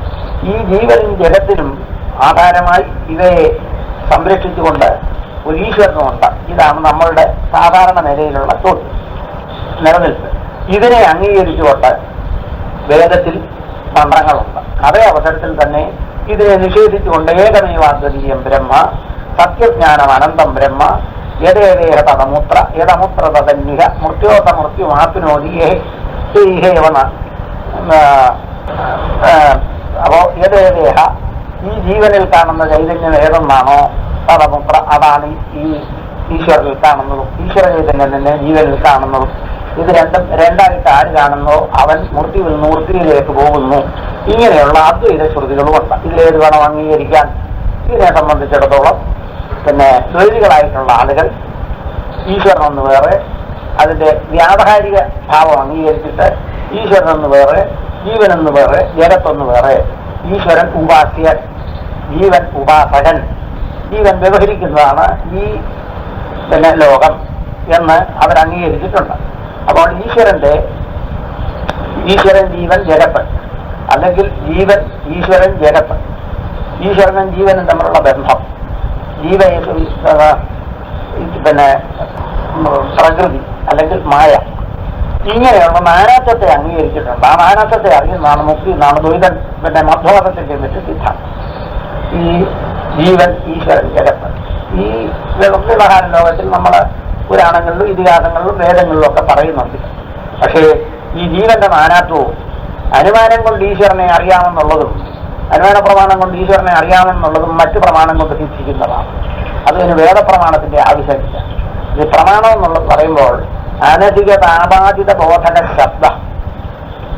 ഈ ജീവനും ജഗത്തിനും ആധാരമായി ഇവയെ സംരക്ഷിച്ചുകൊണ്ട് ഒരു ഈശ്വരനുണ്ട്. ഇതാണ് നമ്മളുടെ സാധാരണ നിലയിലുള്ള ചോദ്യം, നിലനിൽപ്പ്. ഇതിനെ അംഗീകരിച്ചുകൊണ്ട് വേദത്തിൽ മന്ത്രങ്ങളുണ്ട്. അതേ അവസരത്തിൽ തന്നെ ഇതിനെ നിഷേധിച്ചുകൊണ്ട് ഏകമേവാദ്വിതീയം ബ്രഹ്മ, സത്യജ്ഞാനം അനന്തം ബ്രഹ്മ, യഥേദേഹ തദമുത്ര യഥമുത്ര തദന്യ മൃത്യോത മൃത്യുമാപ്നോതി ഹേവന. അപ്പോ യഥേദേഹ, ഈ ജീവനിൽ കാണുന്ന ചൈതന്യം ഏതെന്നാണോ തദമുത്ര, അതാണ് ഈ ഈശ്വരനിൽ കാണുന്നതും ഈശ്വര ചൈതന്യം തന്നെ ജീവനിൽ കാണുന്നതും. ഇത് രണ്ടായിട്ട് ആര് കാണുന്നോ അവൻ മൂർത്തിയിൽ മൂർത്തിയിലേക്ക് പോകുന്നു. ഇങ്ങനെയുള്ള അദ്വൈത ശ്രുതികളുമുണ്ട്. ഇതിലേത് വേണം അംഗീകരിക്കാൻ? ഇതിനെ സംബന്ധിച്ചിടത്തോളം പിന്നെ ദ്വൈതികളായിട്ടുള്ള ആളുകൾ ഈശ്വരനൊന്ന് വേറെ, അതിന്റെ വ്യാവഹാരിക ഭാവം അംഗീകരിച്ചിട്ട് ഈശ്വരനൊന്ന് വേറെ, ജീവനൊന്ന് വേറെ, ജഗത്തൊന്ന് വേറെ. ഈശ്വരൻ ഉപാസ്യൻ, ജീവൻ ഉപാസകൻ. ജീവൻ വ്യവഹരിക്കുന്നതാണ് ഈ പിന്നെ ലോകം എന്ന് അവരംഗീകരിച്ചിട്ടുണ്ട്. അപ്പോൾ ഈശ്വരൻ ജീവൻ ജഗത്ത്, അല്ലെങ്കിൽ ജീവൻ ഈശ്വരൻ ജഗത്ത്, ഈശ്വരനും ജീവനും തമ്മിലുള്ള ബന്ധം, പിന്നെ പ്രകൃതി അല്ലെങ്കിൽ മായ, ഇങ്ങനെയുള്ള നാനാത്വത്തെ അംഗീകരിച്ചിട്ടുണ്ട്. ആ നാനാത്വത്തെ അറിയുന്നതാണ് മുക്തി എന്നാണ് ദ്വൈതൻ പിന്നെ മധ്വമതത്തിന്റെ മറ്റ് സിദ്ധാന്തം. ഈ ജീവൻ ഈശ്വരൻ ജഗത്ത്, ഈ വ്യവഹാര ലോകത്തിൽ നമ്മൾ പുരാണങ്ങളിലും ഇതിഹാസങ്ങളിലും വേദങ്ങളിലും ഒക്കെ പറയുന്നുണ്ട്. പക്ഷേ ഈ ജീവന്റെ നാനാത്വവും അനുമാനം കൊണ്ട് ഈശ്വരനെ അറിയാമെന്നുള്ളതും അനുമാന പ്രമാണം കൊണ്ട് ഈശ്വരനെ അറിയാമെന്നുള്ളതും മറ്റു പ്രമാണം കൊണ്ട് സിദ്ധിക്കുന്നതാണ്. അതിന് വേദപ്രമാണത്തിന്റെ ആവശ്യമില്ല. ഇത് പ്രമാണം എന്നുള്ളത് പറയുമ്പോൾ അനധികത ആബാധിത ബോധന ശബ്ദ,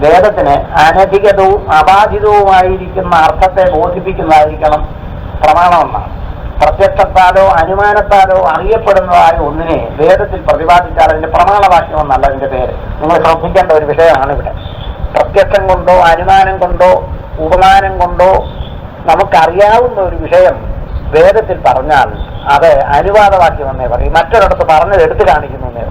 വേദത്തിന് അനധികതവും അബാധിതവുമായിരിക്കുന്ന അർത്ഥത്തെ ബോധിപ്പിക്കുന്നതായിരിക്കണം പ്രമാണമെന്നാണ്. പ്രത്യക്ഷത്താലോ അനുമാനത്താലോ അറിയപ്പെടുന്നതായ ഒന്നിനെ വേദത്തിൽ പ്രതിപാദിച്ചാൽ അതിന്റെ പ്രമാണവാക്യം എന്നല്ല അതിന്റെ പേര്. നിങ്ങൾ ശ്രദ്ധിക്കേണ്ട ഒരു വിഷയമാണ് ഇവിടെ. പ്രത്യക്ഷം കൊണ്ടോ അനുമാനം കൊണ്ടോ ഉപമാനം കൊണ്ടോ നമുക്കറിയാവുന്ന ഒരു വിഷയം വേദത്തിൽ പറഞ്ഞാൽ അത് അനുവാദവാക്യം എന്നേ പറയും. മറ്റൊരിടത്ത് പറഞ്ഞത് എടുത്തു കാണിക്കുന്നു എന്നേ.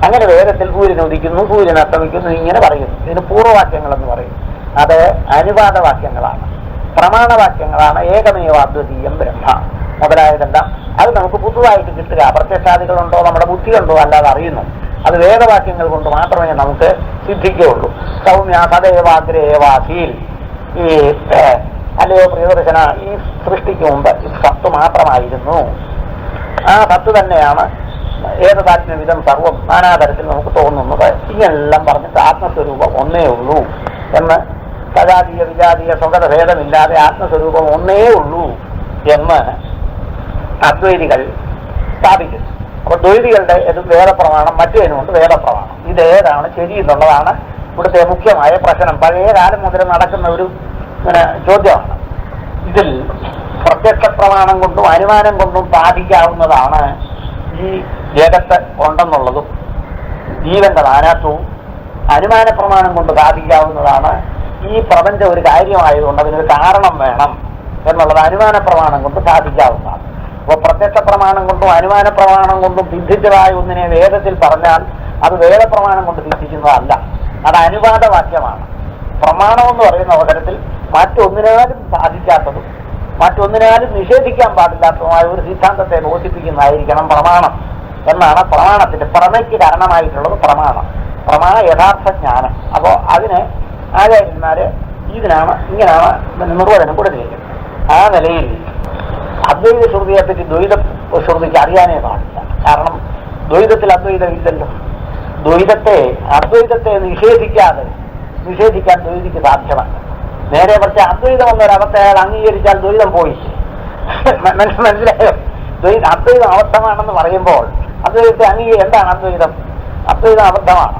അങ്ങനെ വേദത്തിൽ സൂര്യൻ ഉദിക്കുന്നു, സൂര്യൻ അസ്തമിക്കുന്നു, ഇങ്ങനെ പറയുന്നു. ഇതിന് പൂർവ്വവാക്യങ്ങളെന്ന് പറയും. അത് അനുവാദവാക്യങ്ങളാണ്, പ്രമാണവാക്യങ്ങളാണ്. ഏകമേവാദ്വിതീയം ബ്രഹ്മ മുതലായതെല്ലാം അത് നമുക്ക് പുതുതായിട്ട് കിട്ടുക. പ്രത്യക്ഷാദികളുണ്ടോ നമ്മുടെ ബുദ്ധിയുണ്ടോ അല്ലാതെ അറിയുന്നു. അത് വേദവാക്യങ്ങൾ കൊണ്ട് മാത്രമേ നമുക്ക് സിദ്ധിക്കുകയുള്ളൂ. സൗമ്യ സദൈവാഗ്രേവാസീൽ, ഈ അല്ലയോ പ്രിയദർശന, ഈ സൃഷ്ടിക്ക് മുമ്പ് ഇത് സത്ത് മാത്രമായിരുന്നു. ആ സത്ത് തന്നെയാണ് ഏതാത്മ്യവിധം സർവം നാനാതരത്തിൽ നമുക്ക് തോന്നുന്നത്. ഇങ്ങനെല്ലാം പറഞ്ഞിട്ട് ആത്മസ്വരൂപം ഒന്നേ ഉള്ളൂ എന്ന്, സജാതീയ വിജാതീയ സ്വഗത ഭേദമില്ലാതെ ആത്മസ്വരൂപം ഒന്നേ ഉള്ളൂ എന്ന് അദ്വൈതികൾ സ്ഥാപിക്കുന്നു. അപ്പൊ ദ്വൈതികളുടെ ഇത് വേദപ്രമാണം, മറ്റേനുമുണ്ട് വേദപ്രമാണം. ഇതേതാണ് ശരി എന്നുള്ളതാണ് ഇവിടുത്തെ മുഖ്യമായ പ്രശ്നം. പഴയ കാലം മുതൽ നടക്കുന്ന ഒരു ചോദ്യമാണ്. ഇതിൽ പ്രത്യക്ഷ പ്രമാണം കൊണ്ടും അനുമാനം കൊണ്ടും സാധിക്കാവുന്നതാണ് ഈ ജഗത്ത് ഉണ്ടെന്നുള്ളതും ജീവന്റെ നാനാത്വവും അനുമാന പ്രമാണം കൊണ്ട് സാധിക്കാവുന്നതാണ് ഈ പ്രപഞ്ചം ഒരു കാര്യമായതുകൊണ്ട് അതിനൊരു കാരണം വേണം എന്നുള്ളത് അനുമാന പ്രമാണം കൊണ്ട് സാധിക്കാവുന്നതാണ്. അപ്പോൾ പ്രത്യക്ഷ പ്രമാണം കൊണ്ടും അനുമാന പ്രമാണം കൊണ്ടും സിദ്ധിച്ചതായ ഒന്നിനെ വേദത്തിൽ പറഞ്ഞാൽ അത് വേദപ്രമാണം കൊണ്ട് സിദ്ധിക്കുന്നതല്ല, അത് അനുവാദവാക്യമാണ്. പ്രമാണം എന്ന് പറയുന്ന അവസരത്തിൽ മറ്റൊന്നിനാലും സാധിക്കാത്തതും മറ്റൊന്നിനാലും നിഷേധിക്കാൻ പാടില്ലാത്തതുമായ ഒരു സിദ്ധാന്തത്തെ ബോധിപ്പിക്കുന്നതായിരിക്കണം പ്രമാണം എന്നാണ് പ്രമാണത്തിന്റെ പ്രമയ്ക്ക് കാരണമായിട്ടുള്ളത് പ്രമാണം. പ്രമാണ യഥാർത്ഥ ജ്ഞാനം. അപ്പോൾ അതിന് ആചാര്യന്മാര് ഇങ്ങനെയാണ് നിർവചനം കൊടുത്തിരിക്കുന്നത്. ആ നിലയിൽ അദ്വൈത ശ്രുതിയെപ്പറ്റി ദ്വൈത ശ്രുതിക്ക് അറിയാനേ പാടില്ല. കാരണം ദ്വൈതത്തിൽ അദ്വൈതം ഇല്ലല്ലോ. അദ്വൈതത്തെ നിഷേധിക്കാൻ ദ്വൈതിക്ക് സാധ്യമല്ല. നേരെ പക്ഷെ അദ്വൈതം എന്നൊരവസ്ഥ അയാൾ അംഗീകരിച്ചാൽ ദ്വൈതം പോയി. മനസ്സിലായോ? അദ്വൈതം അബദ്ധമാണെന്ന് പറയുമ്പോൾ അദ്വൈതത്തെ എന്താണ് അദ്വൈതം? അദ്വൈതം അബദ്ധമാണ്.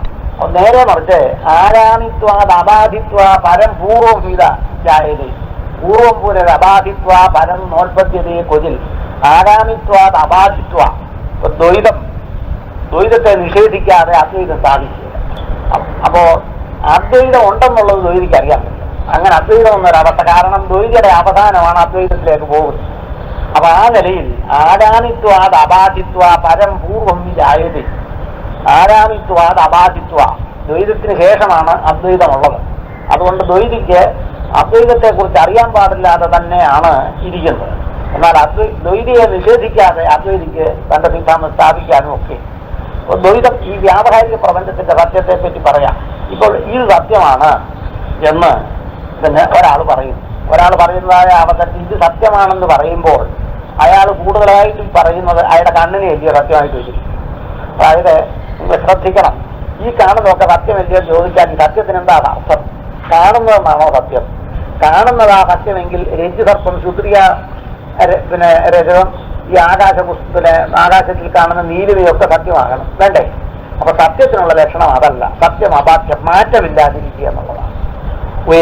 നേരെ മറിച്ച് ആരാണിത്വാദ് അബാധിത്വ പരം പൂർവം ചെയ്ത ജായതേ, പൂർവം പുനർ അബാധിത്വ പരം നോൽപദ്യതയെ കൊതിൽ ആരാമിത്വാദ് അബാധിത്വ. ദ്വൈതത്തെ നിഷേധിക്കാതെ അദ്വൈതം സാധിക്കില്ല. അപ്പോ അദ്വൈതം ഉണ്ടെന്നുള്ളത് ദ്വൈതിക്ക് അറിയാൻ പറ്റും. അങ്ങനെ അദ്വൈതം എന്നൊരവസ്ഥ, കാരണം ദ്വൈതിയുടെ അവസാനമാണ് അദ്വൈതത്തിലേക്ക് പോകുന്നത്. അപ്പൊ ആ നിലയിൽ ആരാമിത്വാദ് അബാധിത്വ പരം പൂർവം ജായതേ, ആരാമിത്വാദ് അബാധിത്വ ദ്വൈതത്തിന് ശേഷമാണ് അദ്വൈതമുള്ളത്. അതുകൊണ്ട് ദ്വൈതിക്ക് അദ്വൈതത്തെക്കുറിച്ച് അറിയാൻ പാടില്ലാതെ തന്നെയാണ് ഇരിക്കുന്നത്. എന്നാൽ ദ്വൈതിയെ നിഷേധിക്കാതെ അദ്വൈതിക്ക് തന്റെ സിദ്ധാന്തം സ്ഥാപിക്കാനും ഒക്കെ. അപ്പോൾ ദ്വൈതം ഈ വ്യാവഹാരിക പ്രപഞ്ചത്തിന്റെ സത്യത്തെ പറ്റി പറയാം. ഇപ്പോൾ ഇത് സത്യമാണ് എന്ന് പിന്നെ ഒരാൾ പറയുന്നതായ അവസരത്തിൽ ഇത് സത്യമാണെന്ന് പറയുമ്പോൾ അയാൾ കൂടുതലായിട്ടും പറയുന്നത് അയാളുടെ കണ്ണിനെ വലിയ സത്യമായിട്ട് വെച്ചിരിക്കും. അതായത് നിങ്ങൾ ശ്രദ്ധിക്കണം, ഈ കാണുന്നതൊക്കെ സത്യമല്ലയോ ചോദിച്ചാൽ ഈ സത്യത്തിന് എന്താ അർത്ഥം? കാണുന്നതെന്നാണോ സത്യം? കാണുന്നതാ സത്യമെങ്കിൽ രജ്ജുസർപ്പം ശുദ്രിയ പിന്നെ രജതം ഈ ആകാശത്തിൽ കാണുന്ന നീലിമയൊക്കെ സത്യമാകണം വേണ്ടേ? അപ്പൊ സത്യത്തിനുള്ള ലക്ഷണം അതല്ല. സത്യം അബാധ്യം, മാറ്റമില്ലാതിരിക്കുക എന്നുള്ളതാണ്.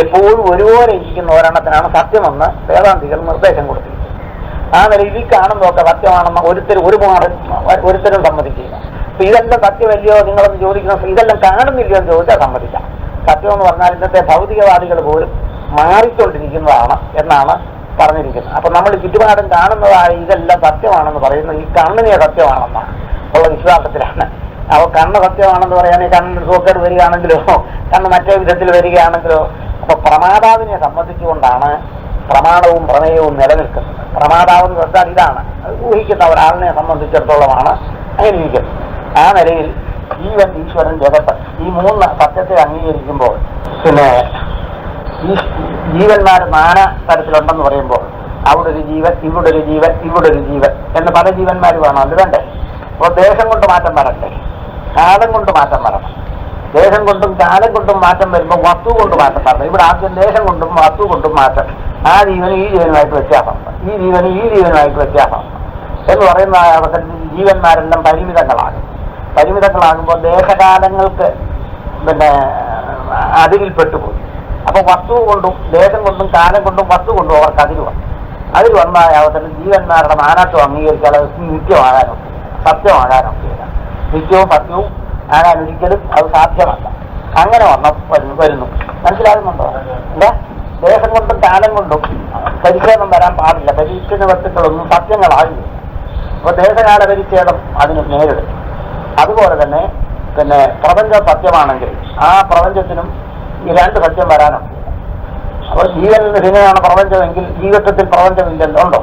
എപ്പോഴും ഒരുപോലെ ഇരിക്കുന്ന ഒരെണ്ണത്തിനാണ് സത്യമെന്ന് വേദാന്തികൾ നിർദ്ദേശം കൊടുത്തിരിക്കുന്നത്. ആ നിലയിൽ ഈ കാണുന്നതൊക്കെ സത്യമാണെന്ന് ഒരുത്തരും സമ്മതിക്കില്ല. അപ്പൊ ഇതെല്ലാം സത്യമല്ലയോ നിങ്ങളൊന്ന് ചോദിക്കണം, ഇതെല്ലാം കാണുന്നില്ലയോ എന്ന് ചോദിച്ചാൽ സമ്മതിക്കാം. സത്യം എന്ന് പറഞ്ഞാൽ ഇന്നത്തെ ഭൗതികവാദികൾ പോലും മാറിക്കൊണ്ടിരിക്കുന്നതാണ് എന്നാണ് പറഞ്ഞിരിക്കുന്നത്. അപ്പൊ നമ്മൾ ചുറ്റുപാടും കാണുന്നതായ ഇതെല്ലാം സത്യമാണെന്ന് പറയുന്നത് ഈ കണ്ണിനെ സത്യമാണെന്നാണ് ഉള്ള വിശ്വാസത്തിലാണ്. അപ്പോൾ കണ്ണ് സത്യമാണെന്ന് പറയാൻ കണ്ണിന് സൂക്കേട് വരികയാണെങ്കിലോ കണ്ണ് മറ്റേ വിധത്തിൽ വരികയാണെങ്കിലോ അപ്പൊ പ്രമാതാവിനെ സംബന്ധിച്ചുകൊണ്ടാണ് പ്രമാണവും പ്രമേയവും നിലനിൽക്കുന്നത്. പ്രമാതാവെന്ന് വെച്ചാൽ ഇതാണ്, ഊഹിക്കുന്ന ഒരാളിനെ സംബന്ധിച്ചിടത്തോളമാണ് അങ്ങനെ ഇരിക്കുന്നത്. ആ നിലയിൽ ജീവൻ, ഈശ്വരൻ, ജഗത്ത് ഈ മൂന്ന് സത്യത്തെ അംഗീകരിക്കുമ്പോൾ പിന്നെ ഈ ജീവന്മാർ നാനാ തരത്തിലുണ്ടെന്ന് പറയുമ്പോൾ അവിടെ ഒരു ജീവൻ, ഇവിടെ ഒരു ജീവൻ, ഇവിടെ ഒരു ജീവൻ എന്ന് പല ജീവന്മാർ വേണം. അത് വേണ്ടേ? അപ്പോൾ ദേശം കൊണ്ട് മാറ്റം വരണ്ടേ? കാലം കൊണ്ട് മാറ്റം വരണം. ദേശം കൊണ്ടും കാലം കൊണ്ടും മാറ്റം വരുമ്പോൾ വസ്തു കൊണ്ട് മാറ്റം വരണം. ഇവിടെ ആദ്യം ദേശം കൊണ്ടും വസ്തു കൊണ്ടും മാറ്റം. ആ ജീവന് ഈ ജീവനുമായിട്ട് വ്യത്യാസമുണ്ട്, ഈ ജീവന് ഈ ജീവനുമായിട്ട് വ്യത്യാസമുണ്ട് എന്ന് പറയുന്ന അവസരത്തിൽ ജീവന്മാരെല്ലാം പരിമിതങ്ങളാകുമ്പോൾ ദേശകാലങ്ങൾക്ക് പിന്നെ അതിരിൽ പെട്ടുപോയി. അപ്പൊ വസ്തു കൊണ്ടും ദേശം കൊണ്ടും കാലം കൊണ്ടും വസ്തു കൊണ്ടും അവർക്ക് അതിൽ വന്ന അവസരത്തിൽ ജീവന്മാരുടെ നാനാത്വം അംഗീകരിച്ചാൽ അത് നിത്യമാകാനൊക്കെ സത്യമാകാനൊക്കെയില്ല. നിത്യവും സത്യവും ആകാൻ ഒരിക്കലും അത് സാധ്യമല്ല. അങ്ങനെ വരുന്നു. മനസ്സിലാകുന്നുണ്ടോ? അല്ല, ദേശം കൊണ്ടും കാലം കൊണ്ടും പരിച്ഛേദം വരാൻ പാടില്ല. പരിച്ഛേദ വസ്തുക്കളൊന്നും സത്യങ്ങളാകില്ല. അപ്പൊ ദേശകാല പരിച്ഛേദം അതിന് നേരിടും. അതുപോലെ തന്നെ പിന്നെ പ്രപഞ്ചം സത്യമാണെങ്കിൽ ആ പ്രപഞ്ചത്തിനും ഈ രണ്ട് സത്യം വരാനുണ്ട്. അപ്പോൾ ജീവനിൽ ഭിന്നമാണ് പ്രപഞ്ചമെങ്കിൽ ജീവത്വത്തിൽ പ്രപഞ്ചമില്ലല്ലോ. ഉണ്ടോ?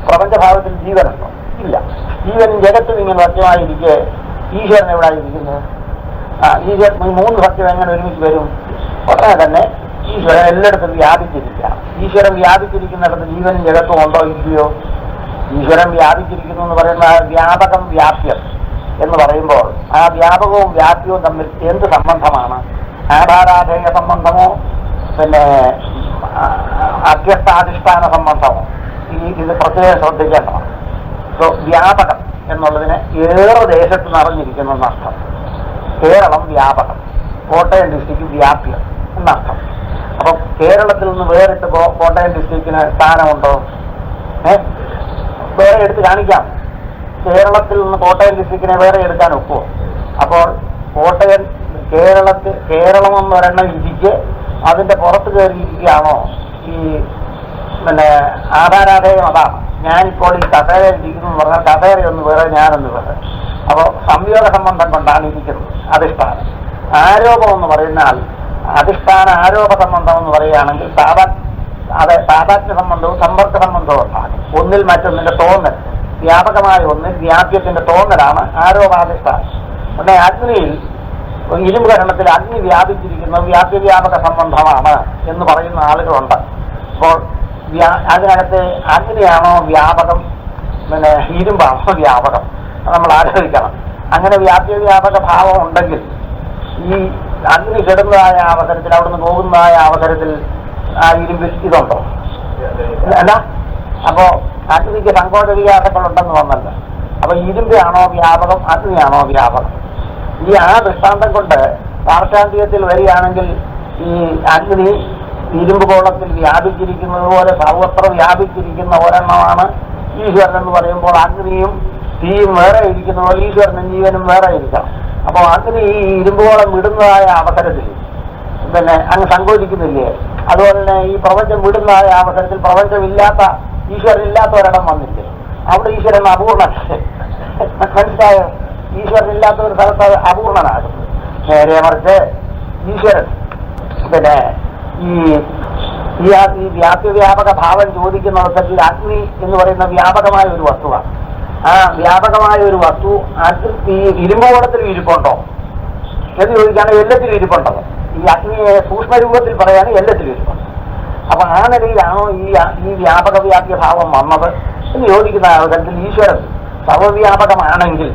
പ്രപഞ്ചഭാവത്തിൽ ജീവനുണ്ടോ? ഇല്ല. ജീവനും ജഗത്തും ഇങ്ങനെ സത്യമായിരിക്കെ ഈശ്വരൻ എവിടെ ഇരിക്കുന്നത്? ഈശ്വരൻ ഈ മൂന്ന് സത്യം എങ്ങനെ ഒരുമിച്ച് വരും? ഉടനെ തന്നെ ഈശ്വരൻ എല്ലായിടത്തും വ്യാപിച്ചിരിക്കുകയാണ്. ഈശ്വരൻ വ്യാപിച്ചിരിക്കുന്നിടത്ത് ജീവനും ജഗത്തും ഉണ്ടോ ഇല്ലയോ? ഈശ്വരൻ വ്യാപിച്ചിരിക്കുന്നു എന്ന് പറയുന്ന വ്യാപകം വ്യാപ്യം എന്ന് പറയുമ്പോൾ ആ വ്യാപകവും വ്യാപ്യവും തമ്മിൽ എന്ത് സംബന്ധമാണ്? ആധാരാധേയ സംബന്ധമോ പിന്നെ അധ്യസ്ഥാധിഷ്ഠാന സംബന്ധമോ? ഇത് പ്രത്യേകം ശ്രദ്ധിക്കേണ്ടതാണ്. സോ വ്യാപകം എന്നുള്ളതിന് ഏറെ ദേശത്ത് നിറഞ്ഞിരിക്കുന്നു എന്നർത്ഥം. കേരളം വ്യാപകം, കോട്ടയം ഡിസ്ട്രിക്ട് വ്യാപ്യം എന്നർത്ഥം. അപ്പൊ കേരളത്തിൽ നിന്ന് വേറിട്ട് കോട്ടയം ഡിസ്ട്രിക്റ്റിന് സ്ഥാനമുണ്ടോ? വേറെ എടുത്ത് കാണിക്കാം. കേരളത്തിൽ നിന്ന് കോട്ടയം ഡിസ്ട്രിക്റ്റിനെ വേറെ എടുക്കാൻ ഒക്കുമോ? അപ്പോൾ കേരളം എന്നൊരെണ്ണം ഇരിക്കെ അതിന്റെ പുറത്ത് കയറിയിരിക്കുകയാണോ ഈ പിന്നെ ആധാരാധേയം? അതാണ്. ഞാനിപ്പോൾ ഈ കസേരയിൽ ഇരിക്കുന്നു എന്ന് പറഞ്ഞാൽ കസേരയൊന്ന് വേറെ, ഞാനൊന്ന് വേറെ. അപ്പോൾ സംയോഗ സംബന്ധം കൊണ്ടാണ് ഇരിക്കുന്നത്. അധിഷ്ഠാനം ആരോപം എന്ന് പറയുന്നാൽ അധിഷ്ഠാന ആരോപ സംബന്ധം എന്ന് പറയുകയാണെങ്കിൽ സാധാത്മ്യ സംബന്ധവും സമ്പർക്ക സംബന്ധവും ഉണ്ടാകും. ഒന്നിൽ മറ്റൊന്നിന്റെ തോന്നൽ, വ്യാപകമായ ഒന്നിൽ വ്യാപ്യത്തിന്റെ തോന്നലാണ് ആരോപാധിഷ്ഠാനം. പിന്നെ അഗ്നിയിൽ ഇരുമ്പ് ഘടനത്തിൽ അഗ്നി വ്യാപിച്ചിരിക്കുന്ന വ്യാപ്യവ്യാപക സംബന്ധമാണ് എന്ന് പറയുന്ന ആളുകളുണ്ട്. അപ്പോൾ അതിനകത്ത് അഗ്നിയാണോ വ്യാപകം, പിന്നെ ഇരുമ്പാണോ വ്യാപകം? നമ്മൾ ആലോചിക്കണം. അങ്ങനെ വ്യാപ്യവ്യാപക ഭാവം ഉണ്ടെങ്കിൽ ഈ അഗ്നി കെടുന്നതായ അവസരത്തിൽ, അവിടുന്ന് പോകുന്നതായ അവസരത്തിൽ ആ ഇരുമ്പിൽ ഇതുണ്ടോ? അല്ല. അപ്പോ അഗ്നിക്ക് സങ്കോച വികാസങ്ങളുണ്ടെന്ന് വന്നല്ലോ. അപ്പൊ ഇരുമ്പാണോ വ്യാപകം, അഗ്നിയാണോ വ്യാപകം? ഈ ആ ദൃഷ്ടാന്തം കൊണ്ട് പാർശ്വാന്തികത്തിൽ വരികയാണെങ്കിൽ ഈ അഗ്നി ഇരുമ്പ് ഗോളത്തിൽ വ്യാപിച്ചിരിക്കുന്നത് പോലെ സർവത്ര വ്യാപിച്ചിരിക്കുന്ന ഒരെണ്ണമാണ് ഈശ്വരൻ എന്ന് പറയുമ്പോൾ അഗ്നിയും തീയും വേറെ ഇരിക്കുന്ന പോലെ ഈശ്വരനും ജീവനും വേറെ ഇരിക്കണം. അപ്പോൾ അഗ്നി ഈ ഇരുമ്പുകോളം വിടുന്നതായ അവസരത്തിൽ പിന്നെ അങ്ങ് സങ്കോചിക്കുന്നില്ലേ? അതുപോലെ തന്നെ ഈ പ്രപഞ്ചം വിടുന്നതായ അവസരത്തിൽ പ്രപഞ്ചമില്ലാത്ത ഈശ്വരനില്ലാത്ത ഒരിടം വന്നില്ലേ? അവിടെ ഈശ്വരൻ അപൂർണനല്ലേ? മനസ്സിലായോ? ഈശ്വരനില്ലാത്ത ഒരു സ്ഥലത്ത് അപൂർണനാകുന്നു. നേരെ മറിച്ച് ഈശ്വരൻ പിന്നെ ഈ വ്യാപ്യവ്യാപക ഭാവം ചോദിക്കുന്ന അവസരത്തിൽ അഗ്നി എന്ന് പറയുന്ന വ്യാപകമായ ഒരു വസ്തുവാണ്. ആ വ്യാപകമായ ഒരു വസ്തു ഈ ഇരുമ്പോടത്തിലും ഇരിപ്പുണ്ടോ എന്ന് ചോദിക്കുകയാണെങ്കിൽ എല്ലാത്തിലും ഇരിപ്പുണ്ടോ? ഈ അഗ്നിയെ സൂക്ഷ്മരൂപത്തിൽ പറയാൻ എല്ലാത്തിലും ഇരിപ്പുണ്ട്. അപ്പൊ ആ നിലയിലാണോ ഈ വ്യാപക വ്യാപ്യ ഭാവം വന്നത് എന്ന് ചോദിക്കുന്ന അവസരത്തിൽ ഈശ്വരൻ സർവവ്യാപകമാണെങ്കിൽ,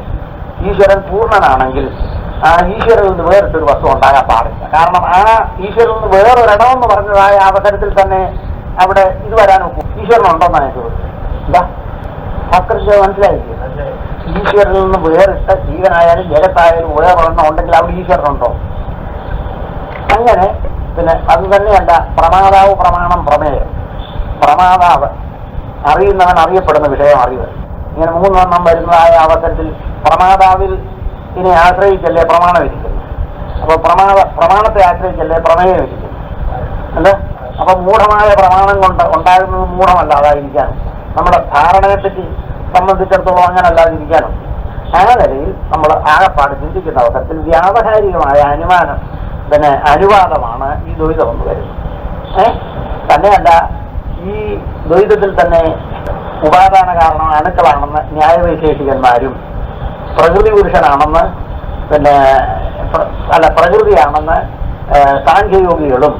ഈശ്വരൻ പൂർണ്ണനാണെങ്കിൽ ആ ഈശ്വരനിൽ നിന്ന് വേറിട്ടൊരു വസ്തു ഉണ്ടാകാൻ പാടില്ല. കാരണം ആ ഈശ്വരനിൽ നിന്ന് വേറൊരിടമെന്ന് പറഞ്ഞതായ അവസരത്തിൽ തന്നെ അവിടെ ഇത് വരാൻ നോക്കും. ഈശ്വരനുണ്ടോന്നാണ് ഞാൻ ചോദിച്ചത്. എന്താ ശാസ്ത്രജ്ഞ മനസ്സിലായില്ലേ? ഈശ്വരനിൽ നിന്ന് വേറിട്ട ജീവനായാലും ജഗത്തായാലും വേറൊരെണ്ണം ഉണ്ടെങ്കിൽ അവിടെ ഈശ്വരനുണ്ടോ? അങ്ങനെ പിന്നെ അത് തന്നെയല്ല പ്രമാതാവ്, പ്രമാണം, പ്രമേയം. പ്രമാതാവ് അറിയുന്നവൻ, അറിയപ്പെടുന്ന വിഷയം അറിവ്. ഇങ്ങനെ മൂന്നെണ്ണം വരുന്നതായ അവസരത്തിൽ പ്രമാതാവിൽ ഇതിനെ ആശ്രയിച്ചല്ലേ പ്രമാണം ഇരിക്കുന്നു. അപ്പൊ പ്രമാണത്തെ ആശ്രയിച്ചല്ലേ പ്രമേയം ഇരിക്കുന്നു. അല്ലേ? അപ്പൊ മൂഢമായ പ്രമാണം കൊണ്ട് ഉണ്ടാകുന്നത് മൂഢമല്ല അതായിരിക്കാനും, നമ്മുടെ ധാരണയെപ്പറ്റി സംബന്ധിച്ചിടത്തോളം അങ്ങനെ അല്ലാതിരിക്കാനും. ആ നിലയിൽ നമ്മൾ ആകെപ്പാട് ചിന്തിക്കുന്ന അവസരത്തിൽ വ്യാവഹാരികമായ അനുമാനം പിന്നെ അനുവാദമാണ് ഈ ദ്വൈതം എന്ന് വരുന്നത്. തന്നെയല്ല, ഈ ദ്വൈതത്തിൽ തന്നെ ഉപാദാന കാരണം അണുക്കളാണെന്ന് ന്യായവൈശേഷികന്മാരും പ്രകൃതി പുരുഷനാണെന്ന് പിന്നെ പ്രകൃതിയാണെന്ന് സാഖ്യയോഗികളും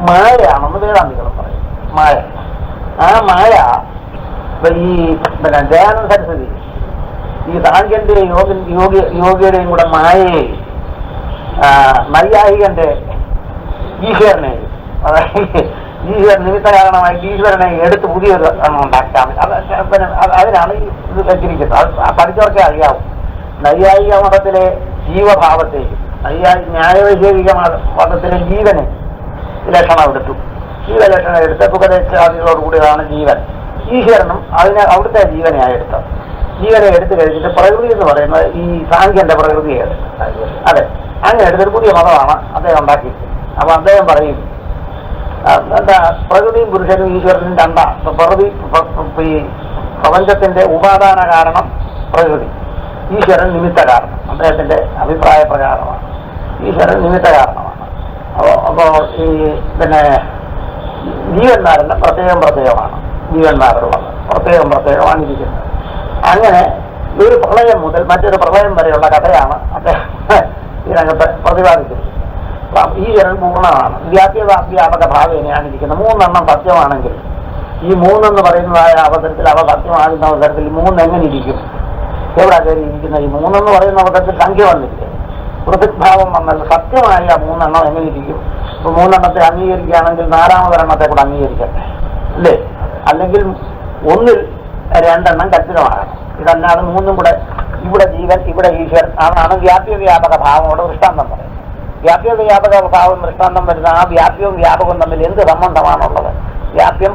മായയാണെന്ന് വേദാന്തികളും പറയും. മായ, ആ മായ ഈ പിന്നെ ദയാനന്ദ സരസ്വതി ഈ സാഖ്യന്റെയും യോഗിയുടെയും കൂടെ മായയെ നൈയായികന്റെ ഈശ്വരനെയും, അതായത് ഈശ്വരൻ നിമിത്ത കാരണമായി ഈശ്വരനെ എടുത്ത് പുതിയൊരു ഉണ്ടാക്കാം. അതിനാണ് ഇത് വെച്ചിരിക്കുന്നത്. പഠിച്ചവർക്കെ അറിയാവും. നൈയായിക മതത്തിലെ ജീവഭാവത്തെയും ന്യായവൈശേഷിക മതത്തിലെ ജീവനെ ലക്ഷണം എടുത്തു. ജീവലക്ഷണം എടുത്ത് സുഖദേശാദികളോടുകൂടിയതാണ് ജീവൻ. ഈശ്വരനും അവിടുത്തെ ജീവനെയാണ് എടുത്തത്. ജീവനെ എടുത്തു കഴിഞ്ഞിട്ട് പ്രകൃതി എന്ന് പറയുന്നത് ഈ സാഖ്യന്റെ പ്രകൃതിയാണ്. അതെ, അങ്ങനെ എടുത്തൊരു പുതിയ മതമാണ് അദ്ദേഹം ഉണ്ടാക്കിയിരിക്കുന്നത്. അപ്പൊ അദ്ദേഹം പറയും എന്താ പ്രകൃതിയും പുരുഷനും ഈശ്വരനും രണ്ടാ. പ്രകൃതി ഈ പ്രപഞ്ചത്തിന്റെ ഉപാദാന കാരണം പ്രകൃതി, ഈശ്വരൻ നിമിത്ത കാരണം. അദ്ദേഹത്തിന്റെ അഭിപ്രായ പ്രകാരമാണ് ഈശ്വരൻ നിമിത്ത കാരണമാണ്. അപ്പോ ഈ പിന്നെ ജീവന്മാരെല്ലാം പ്രത്യേകമാണ്. ജീവന്മാരുള്ളത് പ്രത്യേകമാണ് ഇരിക്കുന്നത്. അങ്ങനെ ഒരു പ്രളയം മുതൽ മറ്റൊരു പ്രളയം വരെയുള്ള കഥയാണ് അദ്ദേഹം ഇതിനകത്ത് പ്രതിപാദിക്കുന്നത്. ഈശ്വരൻ പൂർണ്ണമാണ്. വ്യാപക ഭാവേനയാണ് ഇരിക്കുന്നത്. മൂന്നെണ്ണം സത്യമാണെങ്കിൽ ഈ മൂന്നെന്ന് പറയുന്നതായ അവസരത്തിൽ അവ സത്യമാകുന്ന അവസരത്തിൽ മൂന്നെങ്ങനെ ഇരിക്കും? എവിടെ കയറി ഇരിക്കുന്ന ഈ മൂന്നെന്ന് പറയുന്ന അവസരത്തിൽ സംഖ്യ വന്നിരിക്കും. പൃഥക്ഭാവം വന്നാൽ സത്യമായ ആ മൂന്നെണ്ണം എങ്ങനെ ഇരിക്കും? ഇപ്പൊ മൂന്നെണ്ണത്തെ അംഗീകരിക്കുകയാണെങ്കിൽ നാലാമതൊരെണ്ണത്തെ കൂടെ അംഗീകരിക്കട്ടെ, അല്ലേ? അല്ലെങ്കിൽ ഒന്നിൽ രണ്ടെണ്ണം കച്ചിതമാകണം. ഇതല്ലാതെ മൂന്നും കൂടെ ഇവിടെ ജീവൻ ഇവിടെ ഈശ്വരൻ അതാണ് വ്യാപക ഭാവമോട് ദൃഷ്ടാന്തം പറയുന്നത്. വ്യാപക ഭാവം ദൃഷ്ടാന്തം വരുന്ന ആ വ്യാപ്യവും വ്യാപകവും തമ്മിൽ എന്ത് സംബന്ധമാണുള്ളത്? വ്യാപ്യം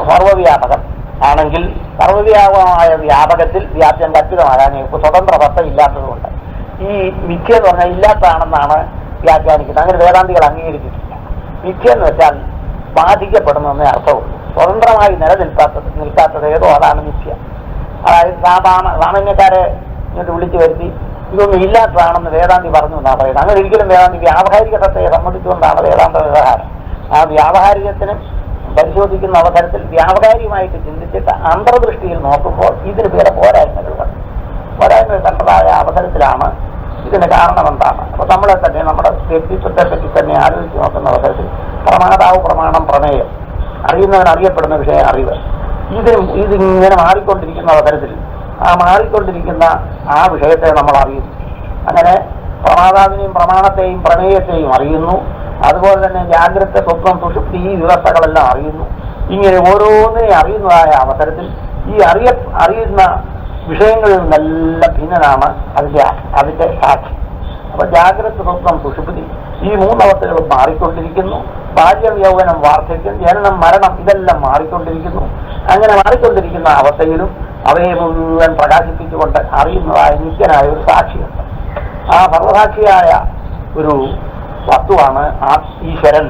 സർവ്വവ്യാപകം ആണെങ്കിൽ സർവ്വവ്യാപകമായ വ്യാപകത്തിൽ വ്യാപ്യം കച്ചിതമാകാൻ സ്വതന്ത്ര സത്ത ഇല്ലാത്തതുകൊണ്ട് ഈ മിഥ്യ എന്ന് പറഞ്ഞാൽ ഇല്ലാത്തതാണെന്നാണ് വ്യാഖ്യാനിക്കുന്നത്. അങ്ങനെ വേദാന്തികൾ അംഗീകരിച്ചിട്ടില്ല. മിഥ്യ എന്ന് വെച്ചാൽ ബാധിക്കപ്പെടുന്നതെന്നേ അർത്ഥമുള്ളൂ. സ്വതന്ത്രമായി നിൽക്കാത്തത് ഏതോ അതാണ് മിഥ്യ. അതായത് സാമാന്യക്കാരെ ഇങ്ങോട്ട് വിളിച്ചു വരുത്തി ഇതൊന്നും ഇല്ലാത്തതാണെന്ന് വേദാന്തി പറഞ്ഞു എന്നാണ് പറയുന്നത്. അങ്ങനെ ഒരിക്കലും വേദാന്തി വ്യാവഹാരിക സത്തയെ സംബന്ധിച്ചുകൊണ്ടാണ് വേദാന്ത വ്യവഹാരം. ആ വ്യാവഹാരികത്തിനും പരിശോധിക്കുന്ന അവസരത്തിൽ വ്യാവഹാരികമായിട്ട് ചിന്തിച്ചിട്ട് അന്തർദൃഷ്ടിയിൽ നോക്കുമ്പോൾ ഇതിന് വേറെ പോരായ്മകൾ കണ്ടതായ അവസരത്തിലാണ് ഇതിന് കാരണം എന്താണ്. അപ്പൊ നമ്മളെ തന്നെ നമ്മുടെ വ്യക്തിത്വത്തെ പറ്റി തന്നെ ആലോചിച്ച് നോക്കുന്ന അവസരത്തിൽ പ്രമാതാവ്, പ്രമാണം, പ്രമേയം, അറിയുന്നവൻ അറിയപ്പെടുന്ന വിഷയം അറിവ്, ഇതിങ്ങനെ മാറിക്കൊണ്ടിരിക്കുന്ന അവസരത്തിൽ ആ മാറിക്കൊണ്ടിരിക്കുന്ന ആ വിഷയത്തെ നമ്മൾ അറിയുന്നു. അങ്ങനെ പ്രമാതാവിനെയും പ്രമാണത്തെയും പ്രമേയത്തെയും അറിയുന്നു. അതുപോലെ തന്നെ ജാഗ്രത, സ്വപ്നം, സുഷുപ്തി ഈ വ്യവസ്ഥകളെല്ലാം അറിയുന്നു. ഇങ്ങനെ ഓരോന്നിനെ അറിയുന്നതായ അവസരത്തിൽ ഈ അറിയുന്ന വിഷയങ്ങളിൽ നിന്നെല്ലാം ഭിന്നനാണ് അതിന്റെ സാക്ഷി. അപ്പൊ ജാഗ്രത, സ്വപ്നം, സുഷുപ്തി ഈ മൂന്നവസ്ഥകളും മാറിക്കൊണ്ടിരിക്കുന്നു. ബാല്യം, യൗവനം, വാർദ്ധക്യം, ജനനം, മരണം ഇതെല്ലാം മാറിക്കൊണ്ടിരിക്കുന്നു. അങ്ങനെ മാറിക്കൊണ്ടിരിക്കുന്ന അവസ്ഥയിലും അവയെ മുഴുവൻ പ്രകാശിപ്പിച്ചുകൊണ്ട് അറിയുന്നതായ നിത്യനായ ഒരു സാക്ഷിയുണ്ട്. ആ സർവസാക്ഷിയായ ഒരു വസ്തുവാണ് ആ ഈശ്വരൻ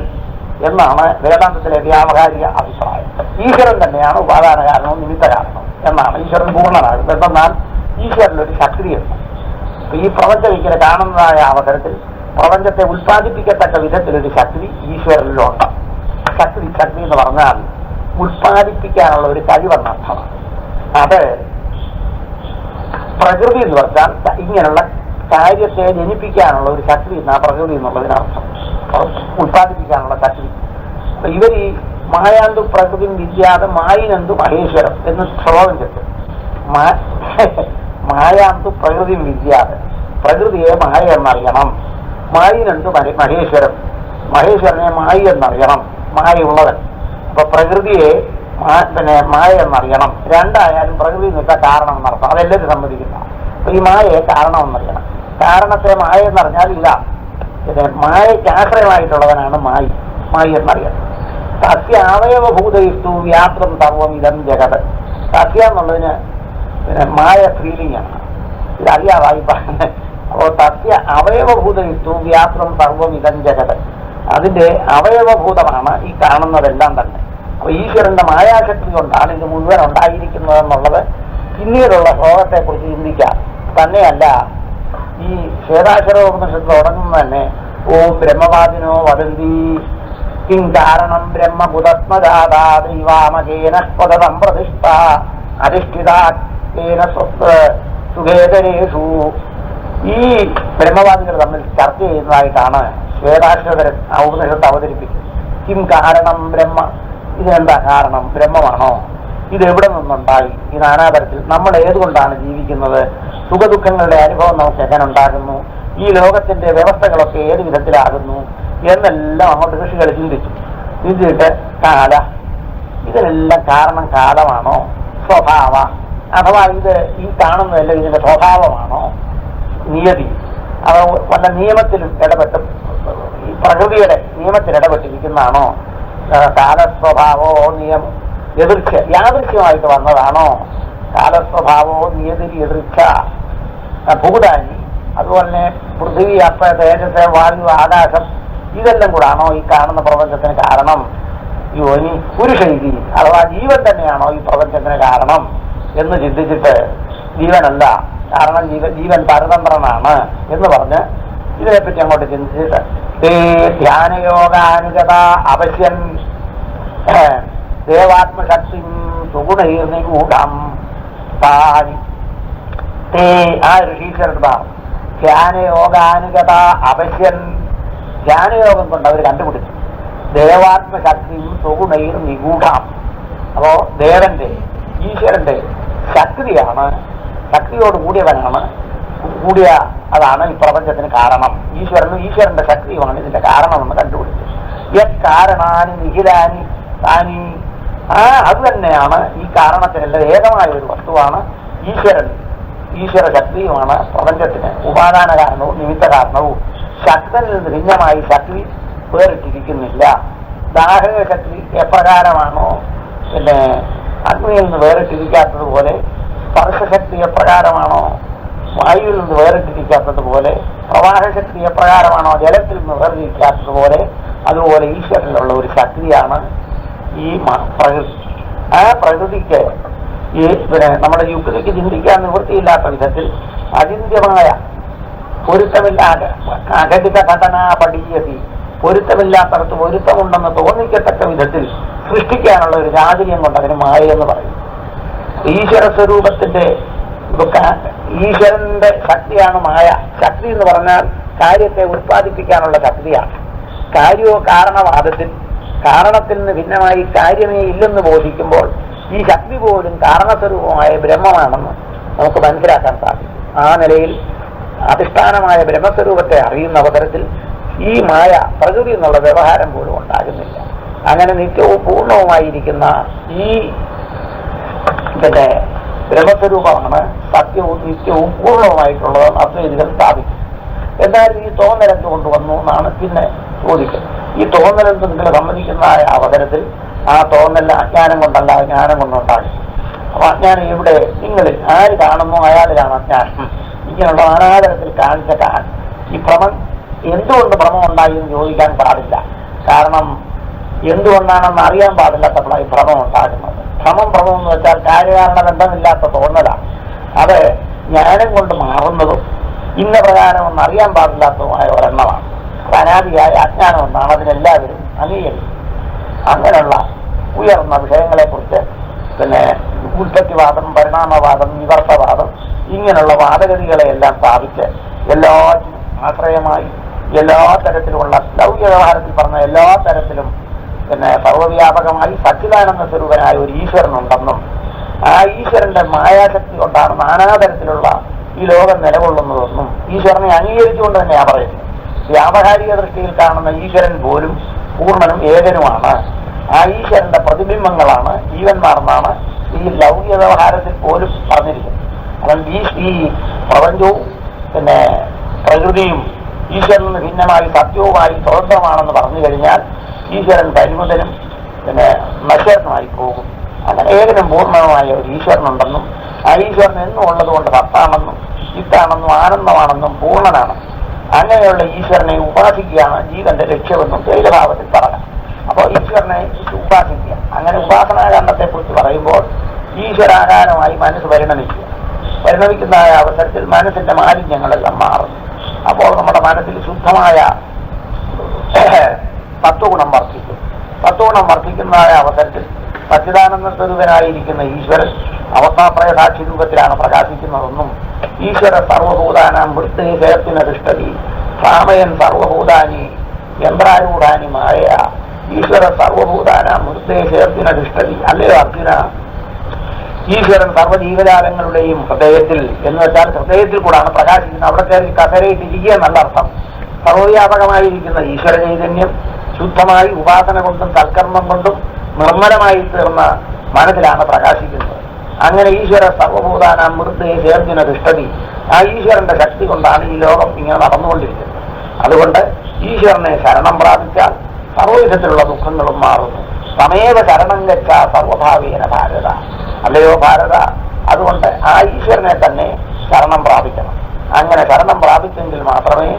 എന്നാണ് വേദാന്തത്തിലെ വ്യാവഹാരിക അഭിപ്രായം. ഈശ്വരൻ തന്നെയാണ് ഉപാദാന കാരണവും നിമിത്ത കാരണവും എന്നാണ്. ഈശ്വരൻ പൂർണ്ണനാകുന്നത്. എന്നാൽ ഈശ്വരനൊരു ശക്തിയുണ്ട്. ഈ പ്രപഞ്ചം ഇങ്ങനെ കാണുന്നതായ അവസരത്തിൽ പ്രപഞ്ചത്തെ ഉൽപ്പാദിപ്പിക്കത്തക്ക വിധത്തിലൊരു ശക്തി ഈശ്വരനിലുണ്ട്. ശക്തി എന്ന് പറഞ്ഞാൽ ഉൽപ്പാദിപ്പിക്കാനുള്ള ഒരു കഴിവെന്നർത്ഥമാണ്. അത് പ്രകൃതി എന്ന് പറഞ്ഞാൽ ഇങ്ങനെയുള്ള കാര്യത്തെ ജനിപ്പിക്കാനുള്ള ഒരു ശക്തി എന്നാ പ്രകൃതി എന്നുള്ളതിനർത്ഥം, ഉൽപ്പാദിപ്പിക്കാനുള്ള ശക്തി. അപ്പൊ ഇവർ ഈ മായാന്തു പ്രകൃതി വിദ്യാതെ മായിനന്തു മഹേശ്വരം എന്ന് ശ്ലോകം ചെല്ലും. മായാന്തു പ്രകൃതി വിദ്യാതെ, പ്രകൃതിയെ മായ എന്നറിയണം. മായിനന്തു മഹേശ്വരം, മഹേശ്വരനെ മായി എന്നറിയണം, മായയുള്ളവൻ. അപ്പൊ പ്രകൃതിയെ മായ എന്നറിയണം. രണ്ടായാലും പ്രകൃതി നിൽക്കാൻ കാരണം എന്നർത്ഥം, അതെല്ലാവരും സമ്മതിക്കുന്ന. അപ്പൊ ഈ മായയെ കാരണം എന്നറിയണം. കാരണത്തെ മായ എന്നറിഞ്ഞാൽ ഇല്ല, പിന്നെ മായയ്ക്ക് ആശ്രയമായിട്ടുള്ളവനാണ് മായി എന്നറിയണം. സത്യ അവയവഭൂതയിസ്തു വ്യാപ്തം സർവം ഇതം ജഗത്. സത്യ എന്നുള്ളതിന് പിന്നെ മായ ഫീലിംഗ് ആണ്, ഇതറിയാവായി പറഞ്ഞത്. അപ്പോൾ സത്യ അവയവഭൂതയിസ്തു വ്യാപ്തം സർവം ഇതം ജഗത്, അതിന്റെ അവയവഭൂതമാണ് ഈ കാണുന്നതെല്ലാം തന്നെ. അപ്പൊ ഈശ്വരന്റെ മായാശക്തി കൊണ്ടാണ് ഇത് മുഴുവൻ ഉണ്ടായിരിക്കുന്നതെന്നുള്ളത് പിന്നീടുള്ള ശ്ലോകത്തെക്കുറിച്ച് ചിന്തിക്കാം. തന്നെയല്ല, ഈ ശ്വേതാക്ഷരോപനിഷത്ത് തുടങ്ങുന്നത് തന്നെ ഓം ബ്രഹ്മവാദിനോ വദന്തി കിം കാരണം ബ്രഹ്മബുധത്മജാതാ ദൈവാമകേന പദം പ്രതിഷ്ഠ അധിഷ്ഠിതേന സുഖേതരേഷു. ഈ ബ്രഹ്മവാദികൾ തമ്മിൽ ചർച്ച ചെയ്യുന്നതായിട്ടാണ് ശ്വേതാക്ഷരൻ ഉപനിഷത്ത് അവതരിപ്പിക്കുന്നത്. കിം കാരണം ബ്രഹ്മ, ഇതിനെന്താ കാരണം? ബ്രഹ്മമാണോ? ഇതെവിടെ നിന്നുണ്ടായി? ഈ നാനാതരത്തിൽ നമ്മൾ ഏതുകൊണ്ടാണ് ജീവിക്കുന്നത്? സുഖദുഃഖങ്ങളുടെ അനുഭവം നമുക്ക് എങ്ങനെ ഉണ്ടാകുന്നു? ഈ ലോകത്തിന്റെ വ്യവസ്ഥകളൊക്കെ ഏത് വിധത്തിലാകുന്നു എന്നെല്ലാം അങ്ങോട്ട് ഋഷികൾ ചിന്തിച്ചിട്ട് കാല, ഇതിനെല്ലാം കാരണം കാലമാണോ, സ്വഭാവ, അഥവാ ഇത് ഈ കാണുന്നതെല്ലാം ഇതിന്റെ സ്വഭാവമാണോ, നിയതി, അത് വല്ല നിയമത്തിലും ഇടപെട്ട് ഈ പ്രകൃതിയുടെ നിയമത്തിൽ ഇടപെട്ടിരിക്കുന്നതാണോ, കാലസ്വഭാവോ നിയമം യാദൃശ്യമായിട്ട് വന്നതാണോ, കാലസ്വഭാവോ നിയതി എതിർച്ച ഭൂതാനി, അതുപോലെ പൃഥ്വി അപ്പ തേജസ് വായു ആകാശം ഇതെല്ലാം കൂടാണോ ഈ കാണുന്ന പ്രപഞ്ചത്തിന് കാരണം? യോനി പുരുഷൈതി, അഥവാ ജീവൻ തന്നെയാണോ ഈ പ്രപഞ്ചത്തിന് കാരണം എന്ന് ചിന്തിച്ചിട്ട് ജീവനല്ല, കാരണം ജീവൻ പരതന്ത്രനാണ് എന്ന് പറഞ്ഞ് ഇതിനെപ്പറ്റി അങ്ങോട്ട് ചിന്തിച്ചിട്ട് ധ്യാനയോഗാനുഗത അവശ്യൻ ദേവാത്മശക്തി സുഗുണീർനിഗൂഢം താനി ആ ഋഷീശ്വരന്മാർ ധ്യാനയോഗാനുഗത അവശ്യൻ, ധ്യാനയോഗം കൊണ്ട് അവർ കണ്ടുപിടിച്ചു ദേവാത്മശക്തിയും സുഗുണൈർ നിഗൂഢം. അപ്പോ ദേവന്റെ ഈശ്വരന്റെ ശക്തിയാണ്, ശക്തിയോട് കൂടിയ അതാണ് ഈ പ്രപഞ്ചത്തിന് കാരണം. ഈശ്വരന്റെ ശക്തിയുമാണ് ഇതിന്റെ കാരണമെന്ന് കണ്ടുപിടിച്ചു. യക്കാരണാനി നിഹിതാനി താനി, അത് തന്നെയാണ് ഈ കാരണത്തിനെല്ലാം ഏകമായ ഒരു വസ്തുവാണ് ഈശ്വര ശക്തിയുമാണ് പ്രപഞ്ചത്തിന് ഉപാദാന കാരണവും നിമിത്ത കാരണവും. ശക്തനിൽ നിന്ന് ഭിന്നമായി ശക്തി വേറിട്ടിരിക്കുന്നില്ല. ദാഹക ശക്തി എപ്രകാരമാണോ പിന്നെ അഗ്നിയിൽ നിന്ന് വേറിട്ടിരിക്കാത്തതുപോലെ, സ്പർശശക്തി എപ്രകാരമാണോ വായുവിൽ നിന്ന് വേറിട്ടിരിക്കാത്തതുപോലെ, പ്രവാഹശക്തി എപ്രകാരമാണോ ജലത്തിൽ നിന്ന് വേർതിരിക്കാത്തതുപോലെ, അതുപോലെ ഈശ്വരനിലുള്ള ഒരു ശക്തിയാണ് ഈ പ്രകൃതി. ആ പ്രകൃതിക്ക് ഈ പിന്നെ നമ്മുടെ യുക്തിക്ക് ചിന്തിക്കാൻ നിവൃത്തിയില്ലാത്ത വിധത്തിൽ അചിന്ത്യമായ പൊരുത്തമില്ലാതെ അഘടിത ഘടനാ പടീയതി, പൊരുത്തമില്ലാത്തടത്ത് പൊരുത്തമുണ്ടെന്ന് തോന്നിക്കത്തക്ക വിധത്തിൽ സൃഷ്ടിക്കാനുള്ള ഒരു ചാതുര്യം കൊണ്ട് അതിന് മായ എന്ന് പറയും. ഈശ്വര സ്വരൂപത്തിന്റെ ഈശ്വരന്റെ ശക്തിയാണ് മായ. ശക്തി എന്ന് പറഞ്ഞാൽ കാര്യത്തെ ഉത്പാദിപ്പിക്കാനുള്ള ശക്തിയാണ്. കാര്യോ കാരണവാദത്തിൽ കാരണത്തിൽ നിന്ന് ഭിന്നമായി കാര്യമേ ഇല്ലെന്ന് ബോധിക്കുമ്പോൾ ഈ ശക്തി പോലും കാരണസ്വരൂപമായ ബ്രഹ്മമാണെന്ന് നമുക്ക് മനസ്സിലാക്കാൻ സാധിക്കും. ആ നിലയിൽ അധിഷ്ഠാനമായ ബ്രഹ്മസ്വരൂപത്തെ അറിയുന്ന അവസരത്തിൽ ഈ മായ പ്രകൃതി എന്നുള്ള വ്യവഹാരം പോലും ഉണ്ടാകുന്നില്ല. അങ്ങനെ നിത്യവും പൂർണ്ണവുമായിരിക്കുന്ന ഈ പിന്നെ ബ്രഹ്മസ്വരൂപമാണ് സത്യവും നിത്യവും പൂർണ്ണവുമായിട്ടുള്ളതെന്ന് അദ്വൈതികൾ സ്ഥാപിക്കും. എന്നാൽ ഈ തോന്നലെന്ത് കൊണ്ടുവന്നു എന്നാണ് പിന്നെ ചോദിക്കുന്നത്. ഈ തോന്നലെന്ത് നിങ്ങൾ സമ്മതിക്കുന്നതായ അവസരത്തിൽ ആ തോന്നൽ അജ്ഞാനം കൊണ്ടല്ല, ജ്ഞാനം കൊണ്ടുണ്ടാകും. അപ്പൊ അജ്ഞാനം ഇവിടെ നിങ്ങളിൽ ആര് കാണുന്നു അയാളിലാണ് അജ്ഞാനം. ഇങ്ങനെയുള്ള നാനാതരത്തിൽ കാണിച്ച ഈ ഭ്രമം എന്തുകൊണ്ട് ഭ്രമം ഉണ്ടായി എന്ന് ചോദിക്കാൻ പാടില്ല. കാരണം എന്തുകൊണ്ടാണെന്ന് അറിയാൻ പാടില്ലാത്തപ്പോഴാണ് ഈ ഭ്രമം ഉണ്ടാകുന്നത്. ഭ്രമം എന്ന് വെച്ചാൽ കാര്യകാരണ ബന്ധമില്ലാത്ത തോന്നലാണ്. അത് ജ്ഞാനം കൊണ്ട് മാറുന്നതും ഇന്ന പ്രകാരമൊന്നും അറിയാൻ പാടില്ലാത്തതുമായ ഒരെണ്ണമാണ്. അത് അനാദിയായ അജ്ഞാനമെന്നാണ് അതിനെല്ലാവരും അംഗീകരിക്കുന്നത്. അങ്ങനെയുള്ള ഉയർന്ന വിഷയങ്ങളെക്കുറിച്ച് ഉൽപ്പത്തിവാദം, പരിണാമവാദം, നിവർത്തവാദം ഇങ്ങനെയുള്ള വാദഗതികളെയെല്ലാം സ്ഥാപിച്ച് എല്ലാറ്റിനും ആശ്രയമായി എല്ലാ തരത്തിലുമുള്ള ലൗകിക വ്യവഹാരത്തിൽ പറഞ്ഞ എല്ലാ തരത്തിലും സർവ്വവ്യാപകമായി സച്ചിദാനന്ദ സ്വരൂപനായ ഒരു ഈശ്വരനുണ്ടെന്നും ആ ഈശ്വരന്റെ മായാശക്തി കൊണ്ടാണ് നാനാതരത്തിലുള്ള ഈ ലോകം നിലകൊള്ളുന്നതെന്നും ഈശ്വരനെ അംഗീകരിച്ചുകൊണ്ട് തന്നെയാണ് പറയുന്നത്. വ്യാവഹാരിക ദൃഷ്ടിയിൽ കാണുന്ന ഈശ്വരൻ പോലും പൂർണ്ണനും ഏകനുമാണ്. ആ ഈശ്വരന്റെ പ്രതിബിംബങ്ങളാണ് ജീവന്മാരെന്നാണ് ഈ ലൗകിക വ്യവഹാരത്തിൽ പോലും പറഞ്ഞിരിക്കുന്നത്. അതുകൊണ്ട് ഈ പ്രപഞ്ചവും പ്രകൃതിയും ഈശ്വരന് ഭിന്നമായി സത്യവുമായി സ്വതന്ത്രമാണെന്ന് പറഞ്ഞു കഴിഞ്ഞാൽ ഈശ്വരൻ പരിമിതനും നശ്വരനുമായി പോകും. അങ്ങനെ ഏകനും പൂർണ്ണമായ ഒരു ഈശ്വരനുണ്ടെന്നും ആ ഈശ്വരൻ എന്നും ഉള്ളതുകൊണ്ട് സത്താണെന്നും ചിത്താണെന്നും ആനന്ദമാണെന്നും പൂർണ്ണനാണ്. അങ്ങനെയുള്ള ഈശ്വരനെ ഉപാസിക്കുകയാണ് ജീവന്റെ ലക്ഷ്യമെന്നും ദ്വൈതഭാവത്തിൽ പറയാം. അപ്പോൾ ഈശ്വരനെ ഉപാസിക്കുക, അങ്ങനെ ഉപാസനാകാന്ഡത്തെക്കുറിച്ച് പറയുമ്പോൾ ഈശ്വരാകാരമായി മനസ്സ് പരിണമിക്കുന്നതായ അവസരത്തിൽ മനസ്സിന്റെ മാലിന്യങ്ങളെല്ലാം മാറും. അപ്പോൾ നമ്മുടെ മനസ്സിൽ ശുദ്ധമായ തത്വഗുണം വർദ്ധിക്കും. തത്വഗുണം വർദ്ധിക്കുന്നതായ അവസരത്തിൽ സച്ചിദാനന്ദ സ്വരൂപനായിരിക്കുന്ന ഈശ്വരൻ അവസ്ഥാപ്രയസാക്ഷി രൂപത്തിലാണ് പ്രകാശിക്കുന്നതെന്നും ഈശ്വര സർവഭൂതാനാം വൃത്തേകത്തിനധിഷ്ഠതി സാമയൻ സർവഭൂതാനി യന്ത്രാരൂഢാനി മായ ഈശ്വര സർവഭൂതാനാം വൃത്തേകത്തിനധിഷ്ഠതി. അല്ലയോ അർജുന, ഈശ്വരൻ സർവ്വജീവജാലങ്ങളുടെയും ഹൃദയത്തിൽ എന്ന് വെച്ചാൽ ഹൃദയത്തിൽ കൂടാണ് പ്രകാശിക്കുന്നത്. അവിടെ കയറി കസരയിട്ടിരിക്കുക എന്നല്ല അർത്ഥം. സർവ്വവ്യാപകമായിരിക്കുന്ന ഈശ്വര ചൈതന്യം ശുദ്ധമായി ഉപാസന കൊണ്ടും സൽക്കർമ്മം കൊണ്ടും നിർമ്മലമായി തീർന്ന മനസ്സിലാണ് പ്രകാശിക്കുന്നത്. അങ്ങനെ ഈശ്വര സർവഭൂതാനാം മൃതയെ ചേർത്തിനധിഷ്ഠതി. ആ ഈശ്വരന്റെ ശക്തി കൊണ്ടാണ് ഈ ലോകം ഇങ്ങനെ നടന്നുകൊണ്ടിരിക്കുന്നത്. അതുകൊണ്ട് ഈശ്വരനെ ശരണം പ്രാപിച്ചാൽ സർവവിധത്തിലുള്ള ദുഃഖങ്ങളും മാറുന്നു. സമേവ ശരണം ഗച്ഛ സർവഭാവേന ഭാരത. അല്ലയോ ഭാരത, അതുകൊണ്ട് ആ ഈശ്വരനെ തന്നെ ശരണം പ്രാപിക്കണം. അങ്ങനെ ശരണം പ്രാപിച്ചെങ്കിൽ മാത്രമേ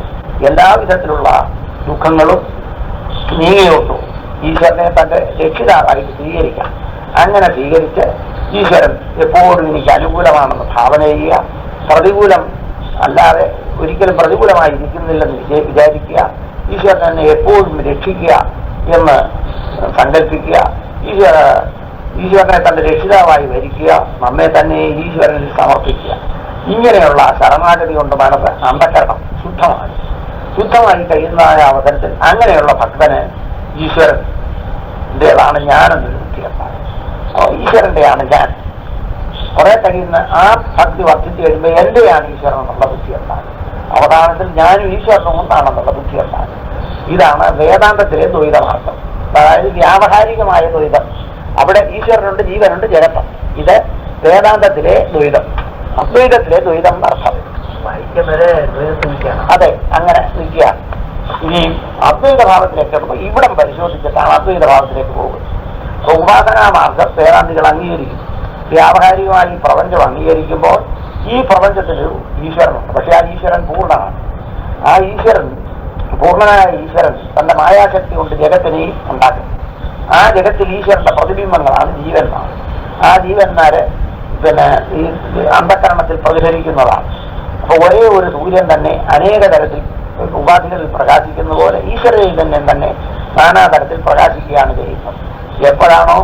എല്ലാവിധത്തിലുള്ള ദുഃഖങ്ങളും നീങ്ങിയുള്ളൂ. ഈശ്വരനെ തന്റെ രക്ഷിതാവായിട്ട് സ്വീകരിക്കാം. അങ്ങനെ സ്വീകരിച്ച് ഈശ്വരൻ എപ്പോഴും എനിക്ക് അനുകൂലമാണെന്ന് ഭാവന ചെയ്യുക. പ്രതികൂലം അല്ലാതെ ഒരിക്കലും പ്രതികൂലമായിരിക്കുന്നില്ലെന്ന് വിചാരിക്കുക. ഈശ്വരൻ എന്നെ എപ്പോഴും രക്ഷിക്കുക എന്ന് സങ്കല്പിക്കുക. ഈശ്വരനെ തന്റെ രക്ഷിതാവായി വരിക്കുക. നമ്മെ തന്നെ ഈശ്വരനിൽ സമർപ്പിക്കുക. ഇങ്ങനെയുള്ള ശരണാഗതി കൊണ്ട് മനസ്സ് അന്ധകരണം ശുദ്ധമായി കഴിയുന്നതായ അവസരത്തിൽ അങ്ങനെയുള്ള ഭക്തന് ഈശ്വരൻ്റെതാണ് ഞാനെന്നൊരു ബുദ്ധിയുണ്ടാകും. അപ്പോൾ ഈശ്വരൻ്റെയാണ് ഞാൻ. കുറെ കഴിയുന്ന ആ ഭക്തി വർദ്ധിച്ചു കഴിയുമ്പോൾ എന്റെയാണ് ഈശ്വരൻ എന്നുള്ള ബുദ്ധിയുണ്ടാകും. അവസാനത്തിൽ ഞാനും ഈശ്വരനും ഒന്നാണെന്നുള്ള ബുദ്ധിയുണ്ടാകും. ഇതാണ് വേദാന്തത്തിലെ ദ്വൈതമാർഗം. അതായത് വ്യാവഹാരികമായ ദ്വൈതം. അവിടെ ഈശ്വരനുണ്ട്, ജീവനുണ്ട്, ജഡത്വം. ഇത് വേദാന്തത്തിലെ ദ്വൈതം. അദ്വൈതത്തിലെ ദ്വൈതം എന്നർത്ഥം. അതെ, അങ്ങനെ നിൽക്കുകയാണ്. ഇനി അദ്വൈത ഭാവത്തിലേക്ക് ഇവിടം പരിശോധിച്ചിട്ടാണ് അദ്വൈത ഭാവത്തിലേക്ക് പോകുന്നത്. അപ്പോൾ ഉപാസനാമാർഗം വേദാന്തികൾ അംഗീകരിക്കുന്നു. വ്യാവഹാരികമായി പ്രപഞ്ചം അംഗീകരിക്കുമ്പോൾ ഈ പ്രപഞ്ചത്തിലൊരു ഈശ്വരനുണ്ട്. പക്ഷെ ആ ഈശ്വരൻ പൂർണ്ണമാണ്. ആ ഈശ്വരൻ, പൂർണ്ണനായ ഈശ്വരൻ തന്റെ മായാശക്തി കൊണ്ട് ജഗത്തിനെയും ഉണ്ടാക്കും. ആ ജഗത്തിൽ ഈശ്വരന്റെ പ്രതിബിംബങ്ങളാണ് ജീവന്മാർ. ആ ജീവന്മാര് ഈ അന്ധകരണത്തിൽ പ്രതിഫലിക്കുന്നതാണ്. അപ്പൊ ഒരേ ഒരു സൂര്യൻ തന്നെ അനേക തരത്തിൽ ഉപാധികളിൽ പ്രകാശിക്കുന്ന പോലെ ഈശ്വര ചൈതന്യം തന്നെ നാനാതരത്തിൽ പ്രകാശിക്കുകയാണ് ചെയ്യുന്നത്. എപ്പോഴാണോ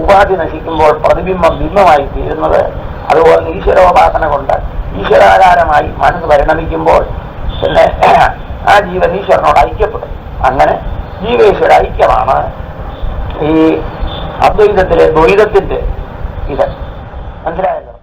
ഉപാധി നശിക്കുമ്പോൾ പ്രതിബിംബം ബിംബമായി തീരുന്നത്, അതുപോലെ ഈശ്വരോപാസന കൊണ്ട് ഈശ്വരാകാരമായി മനസ്സ് പരിണമിക്കുമ്പോൾ ആ ജീവൻ ഈശ്വരനോട് ഐക്യപ്പെടും. അങ്ങനെ ജീവേശ്വര ഐക്യമാണ് ഈ അദ്വൈതത്തിലെ ദ്വൈതത്തിന്റെ ഇത്. മനസ്സിലായല്ലോ?